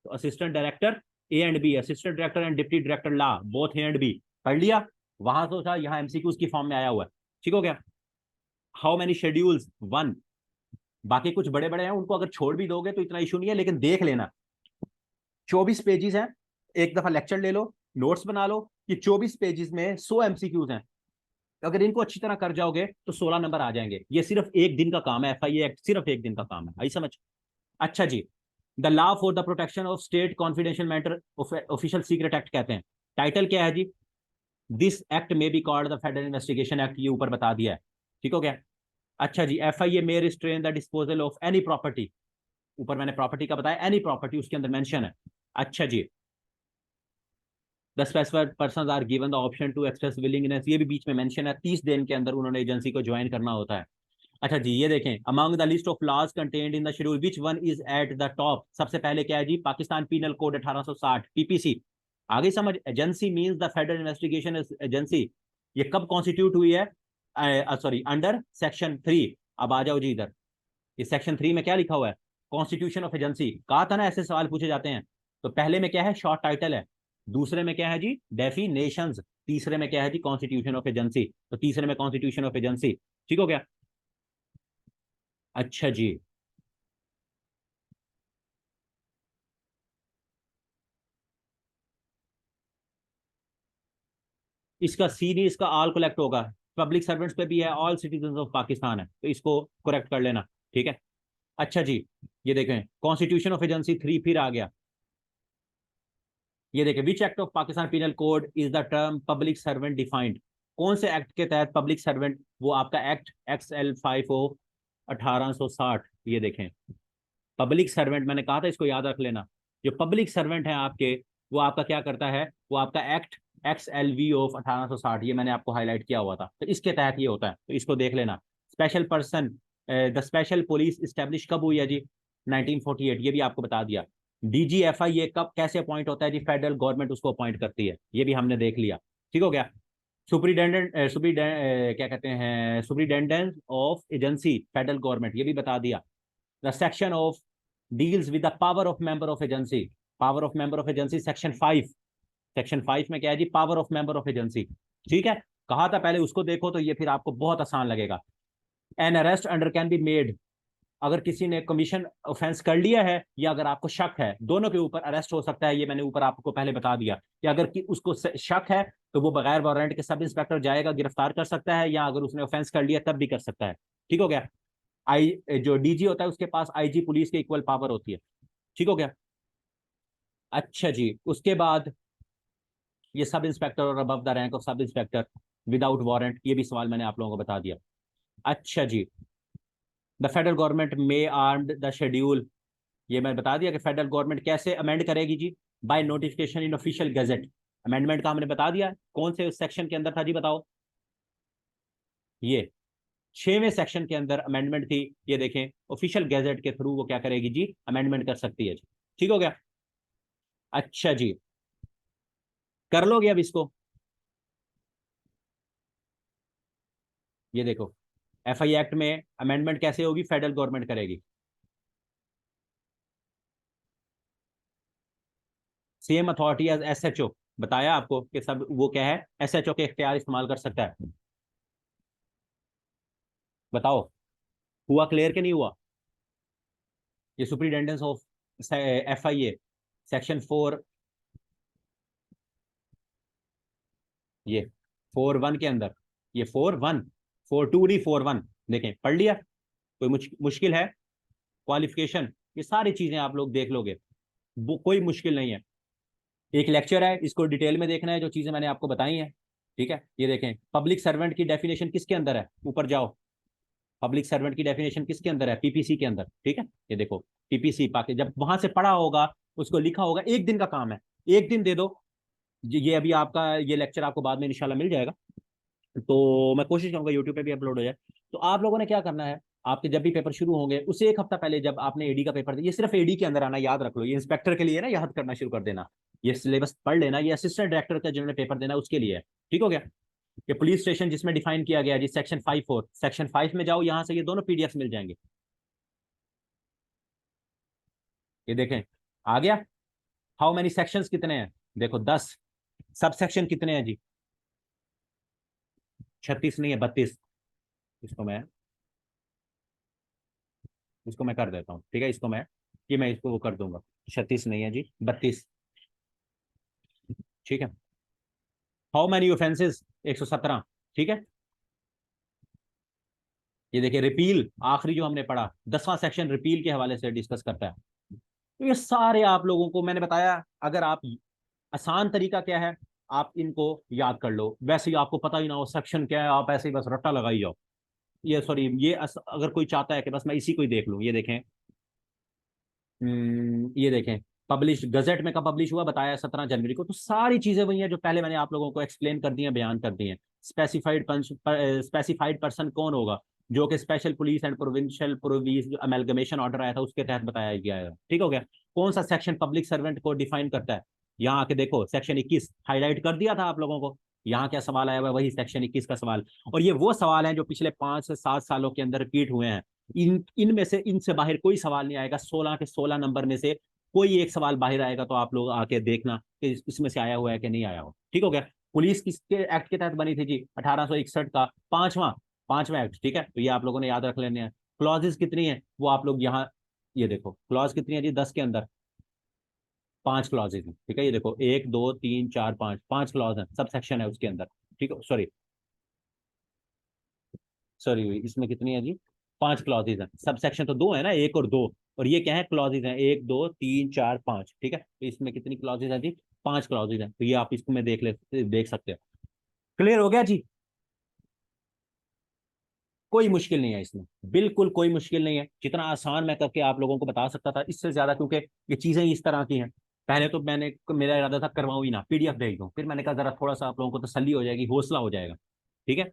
तो assistant director A and B, assistant director and deputy director law, both A and B, पढ़ लिया। वहां तो था, यहाँ एमसीक्यूज की फॉर्म में आया हुआ है, ठीक हो गया। How many schedules, 1। बाकी कुछ बड़े बड़े हैं, उनको अगर छोड़ भी दोगे तो इतना इशू नहीं है, लेकिन देख लेना 24 पेजेस हैं, एक दफा लेक्चर ले लो, नोट्स बना लो कि 24 पेजेस में 100 एमसीक्यूज हैं। अगर इनको अच्छी तरह कर जाओगे तो 16 नंबर आ जाएंगे। ये सिर्फ एक दिन का काम है, एफआईए एक्ट सिर्फ एक दिन का काम है, आई समझ। अच्छा जी, the law for the protection of state confidential matter, official secret act कहते हैं। टाइटल क्या है जी, this act may be called the federal investigation act, ये ऊपर बता दिया है, ठीक हो गया। अच्छा जी, FIA may restrain the disposal of any property, ऊपर मैंने प्रॉपर्टी का बताया, एनी प्रॉपर्टी उसके अंदर मेंशन है। अच्छा जी, the specified persons are given the option to express willingness, ये भी बीच में मेंशन है, 30 दिन के अंदर उन्होंने एजेंसी को ज्वाइन करना होता है। अच्छा जी, ये देखें, among the list of laws contained in the schedule which one is at the top, सबसे पहले क्या है जी, पाकिस्तान पीनल कोड 1860 पीपीसी। आगे समझ, agency means the federal investigation agency. ये कब कॉन्स्टिट्यूट हुई है, सॉरी अंडर सेक्शन 3। अब आ जाओ जी इधर, इस सेक्शन 3 में क्या लिखा हुआ है, कॉन्स्टिट्यूशन ऑफ एजेंसी। कहा था ना ऐसे सवाल पूछे जाते हैं। तो पहले में क्या है, शॉर्ट टाइटल है, दूसरे में क्या है जी, डेफिनेशंस, तीसरे में क्या है जी, कॉन्स्टिट्यूशन ऑफ एजेंसी। तो तीसरे में कॉन्स्टिट्यूशन ऑफ एजेंसी, ठीक हो गया। अच्छा जी, इसका सी नहीं, इसका ऑल कलेक्ट होगा, पब्लिक सर्वेंट्स पे भी है, ऑल सिटीजन ऑफ पाकिस्तान है, तो इसको करेक्ट कर लेना, ठीक है। अच्छा जी, ये देखें कॉन्स्टिट्यूशन ऑफ एजेंसी 3 फिर आ गया। ये देखें, which act of Pakistan penal code is the term public servant defined, कौन से एक्ट के तहत पब्लिक सर्वेंट, वो आपका एक्ट XL50 1860, ये देखें पब्लिक सर्वेंट मैंने कहा था, इसको याद रख लेना। जो पब्लिक सर्वेंट है आपके, वो आपका क्या करता है, वो आपका एक्ट XLV ऑफ 1860, ये मैंने आपको हाईलाइट किया हुआ था, तो इसके तहत ये होता है, तो इसको देख लेना। Special person, the special police establish कब हुई है जी? 1948, ये भी आपको बता दिया। DGFI कब कैसे अपॉइंट होता है जी? फेडरल गवर्नमेंट उसको अपॉइंट करती है, ये भी हमने देख लिया। ठीक हो गया। क्या कहते हैं, superintendent of agency federal government, ये भी बता दिया। The section of deals with the power of member of agency, power of member of agency section 5। Section 5 में क्या है जी? Power of member of agency. ठीक है, कहा था पहले, उसको देखो तो ये फिर आपको बहुत आसान लगेगा। An arrest under can be made, अगर किसी ने कमीशन ऑफेंस कर लिया है या अगर आपको शक है, दोनों के ऊपर अरेस्ट हो सकता है। ये मैंने ऊपर आपको पहले बता दिया कि अगर कि उसको शक है तो वो बगैर वारंट के सब इंस्पेक्टर जाएगा, गिरफ्तार कर सकता है, या अगर उसने ऑफेंस कर लिया तब भी कर सकता है। ठीक हो गया। आई जो DG होता है उसके पास IG पुलिस के इक्वल पावर होती है। ठीक हो गया। अच्छा जी, उसके बाद ये सब इंस्पेक्टर और above the rank of sub inspector without warrant, ये भी सवाल मैंने आप लोगों को बता दिया। अच्छा जी, the federal government may amend the schedule, ये मैं बता दिया कि फेडरल गवर्नमेंट कैसे अमेंड करेगी जी? By notification in official gazette. Amendment का हमने बता दिया, कौन से उस सेक्शन के अंदर था जी बताओ? ये 6वें सेक्शन के अंदर अमेंडमेंट थी। ये देखें, ऑफिशियल गैजेट के थ्रू वो क्या करेगी जी? अमेंडमेंट कर सकती है जी। ठीक हो गया। अच्छा जी, कर लोगे अब इसको? ये देखो, FI एक्ट में अमेंडमेंट कैसे होगी? फेडरल गवर्नमेंट करेगी। सेम अथॉरिटी एज SHO, बताया आपको कि सब वो क्या है, SHO के इख्तियार इस्तेमाल कर सकता है। बताओ, हुआ क्लियर कि नहीं हुआ? ये सुपरिटेंडेंस ऑफ FIA सेक्शन 4, ये 4(1) के अंदर, ये 4(1), 4(2) नहीं, 4(1), देखें पढ़ लिया? कोई मुश्किल है? क्वालिफिकेशन, ये सारी चीजें आप लोग देख लोगे, वो कोई मुश्किल नहीं है। एक लेक्चर है, इसको डिटेल में देखना है जो चीजें मैंने आपको बताई हैं। ठीक है, ये देखें, पब्लिक सर्वेंट की डेफिनेशन किसके अंदर है? ऊपर जाओ, पब्लिक सर्वेंट की डेफिनेशन किसके अंदर है? PPC के अंदर। ठीक है, ये देखो, PPC पाके जब वहां से पढ़ा होगा, उसको लिखा होगा, एक दिन का काम है, एक दिन दे दो। ये अभी आपका ये लेक्चर आपको बाद में इंशाल्लाह मिल जाएगा, तो मैं कोशिश करूंगा यूट्यूब पे भी अपलोड हो जाए। तो आप लोगों ने क्या करना है, आपके जब भी पेपर शुरू होंगे उससे एक हफ्ता पहले, जब आपने AD का पेपर दिया, ये सिर्फ AD के अंदर आना, याद रख लो, ये इंस्पेक्टर के लिए ना, याद करना शुरू कर देना। ये सिलेबस पढ़ लेना, ये असिस्टेंट डायरेक्टर का जिन्होंने पेपर देना उसके लिए है। ठीक हो गया। ये पुलिस स्टेशन जिसमें डिफाइन किया गया जी, सेक्शन 5(4), सेक्शन 5 में जाओ, यहां से ये दोनों PDF मिल जाएंगे। ये देखें, आ गया। हाउ मेनी सेक्शंस कितने हैं? देखो 10। सब सेक्शन कितने हैं जी? 36 नहीं है, 32। इसको मैं इसको मैं कर देता हूँ, ठीक है, इसको मैं, ये मैं इसको वो कर दूंगा। 36 नहीं है जी, 32। ठीक है। How many offences? 117। ठीक है। ये देखिए, रिपील, आखिरी जो हमने पढ़ा, 10वां सेक्शन रिपील के हवाले से डिस्कस करता है। तो ये सारे आप लोगों को मैंने बताया, अगर आप, आसान तरीका क्या है, आप इनको याद कर लो, वैसे ही आपको पता ही ना हो सेक्शन क्या है, आप ऐसे ही बस रट्टा लगाई जाओ। ये सॉरी, अगर कोई चाहता है कि बस मैं इसी को ही देख लूं, ये देखें, ये देखें, पब्लिश गजट में कब पब्लिश हुआ बताया? 17 जनवरी को। तो सारी चीजें वही हैं जो पहले मैंने आप लोगों को एक्सप्लेन कर दी हैं, बयान कर दी हैं। स्पेसिफाइड पर्सन कौन होगा? जो कि स्पेशल पुलिस एंड प्रोविंशियल प्रोविज अमेलगमेशन ऑर्डर आया था उसके तहत बताया गया है। ठीक हो गया। कौन सा सेक्शन पब्लिक सर्वेंट को डिफाइन करता है? यहाँ आके देखो, सेक्शन 21 हाईलाइट कर दिया था आप लोगों को। यहाँ क्या सवाल आया हुआ है? वही सेक्शन 21 का सवाल। और ये वो सवाल है जो पिछले 5 से 7 सालों के अंदर रिपीट हुए हैं। इनमें से, इनसे बाहर कोई सवाल नहीं आएगा। 16 के 16 नंबर में से कोई एक सवाल बाहर आएगा, तो आप लोग आके देखना कि इसमें से आया हुआ है कि नहीं आया हो। ठीक हो गया। पुलिस किसके एक्ट के तहत बनी थी जी? 1861 का पांचवा पांचवा एक्ट। ठीक है, तो ये आप लोगों ने याद रख लेने हैं। क्लॉजेज कितनी है वो आप लोग यहाँ, ये देखो क्लॉज कितनी है जी? 10 के अंदर 5 क्लॉजेज हैं। ठीक है, ये देखो, 1 2 3 4 5, 5 क्लॉज है, सब सेक्शन है उसके अंदर। ठीक है, सॉरी सॉरी, इसमें कितनी है जी? 5 क्लॉजेज हैं। सब सेक्शन तो 2 है ना, 1 और 2, और ये क्या है? क्लॉजेज हैं, 1 2 3 4 5। ठीक है, तो इसमें कितनी क्लॉजेज है जी? 5 क्लॉजेज हैं। तो ये आप इसको में देख सकते हो। क्लियर हो गया जी? कोई मुश्किल नहीं है इसमें, बिल्कुल कोई मुश्किल नहीं है। जितना आसान मैं करके आप लोगों को बता सकता था इससे ज्यादा, क्योंकि ये चीजें ही इस तरह की हैं। पहले तो मेरा इरादा था करवाऊं ही ना, पीडीएफ भेज दूं, फिर मैंने कहा जरा थोड़ा सा आप लोगों को तसल्ली हो जाएगी, हौसला हो जाएगा। ठीक है।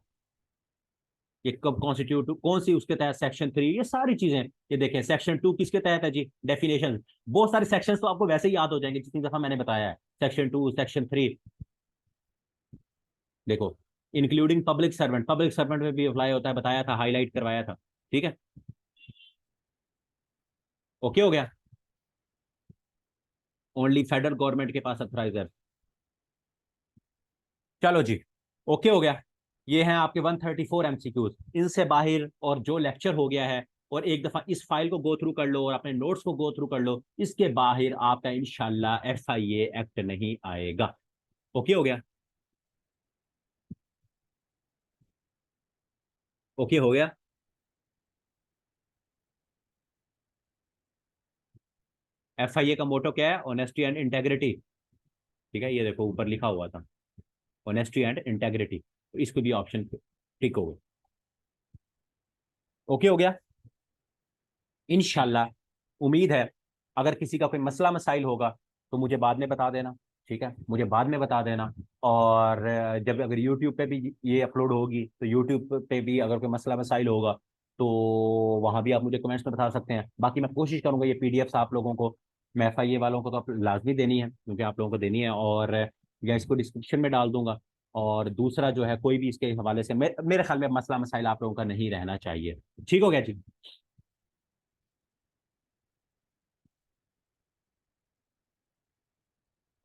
ये कब कॉन्स्टिट्यूट कौन सी उसके तहत, सेक्शन 3, ये सारी चीजें। ये देखें सेक्शन 2 किसके तहत है जी, डेफिनेशन। बहुत सारे सेक्शन तो आपको वैसे ही याद हो जाएंगे जितनी दफा मैंने बताया है। सेक्शन 2, सेक्शन 3, देखो, including public servant, public servant में भी अप्लाई होता है, बताया था, हाईलाइट करवाया था। ठीक है। ओके हो गया। ओनली फेडरल गवर्नमेंट के पास अथराइज है। चलो जी, ओके हो गया। ये हैं आपके 134 MCQs, इनसे बाहर और जो लेक्चर हो गया है, और एक दफा इस फाइल को गो थ्रू कर लो और अपने नोट्स को गो थ्रू कर लो, इसके बाहर आपका इंशाल्लाह FIA एक्ट नहीं आएगा। ओके हो गया। ओके हो गया। FIA का मोटो क्या है, ऑनेस्टी एंड इंटेग्रिटी। ठीक है, ये देखो ऊपर लिखा हुआ था, ऑनेस्टी एंड इंटेग्रिटी, तो इसको भी ऑप्शन टिक हो गया। ओके हो गया। इनशाला, उम्मीद है, अगर किसी का कोई मसला मसाइल होगा तो मुझे बाद में बता देना। ठीक है, मुझे बाद में बता देना। और जब अगर यूट्यूब पे भी ये अपलोड होगी तो यूट्यूब पे भी अगर कोई मसला मसाइल होगा तो वहाँ भी आप मुझे कमेंट्स में बता सकते हैं। बाकी मैं कोशिश करूंगा ये PDFs आप लोगों को, मैं FIA वालों को तो आप लाजमी देनी है क्योंकि आप लोगों को देनी है, और या इसको डिस्क्रिप्शन में डाल दूंगा। और दूसरा जो है, कोई भी इसके हवाले से मेरे ख्याल में मसला मसाइल आप लोगों का नहीं रहना चाहिए। ठीक हो गया जी।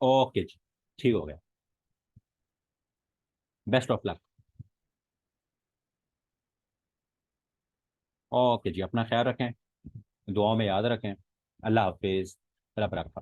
ओके जी, ठीक हो गया। Best of luck. ओके जी, अपना ख्याल रखें, दुआओं में याद रखें। अल्लाह हाफिज। रब रखा।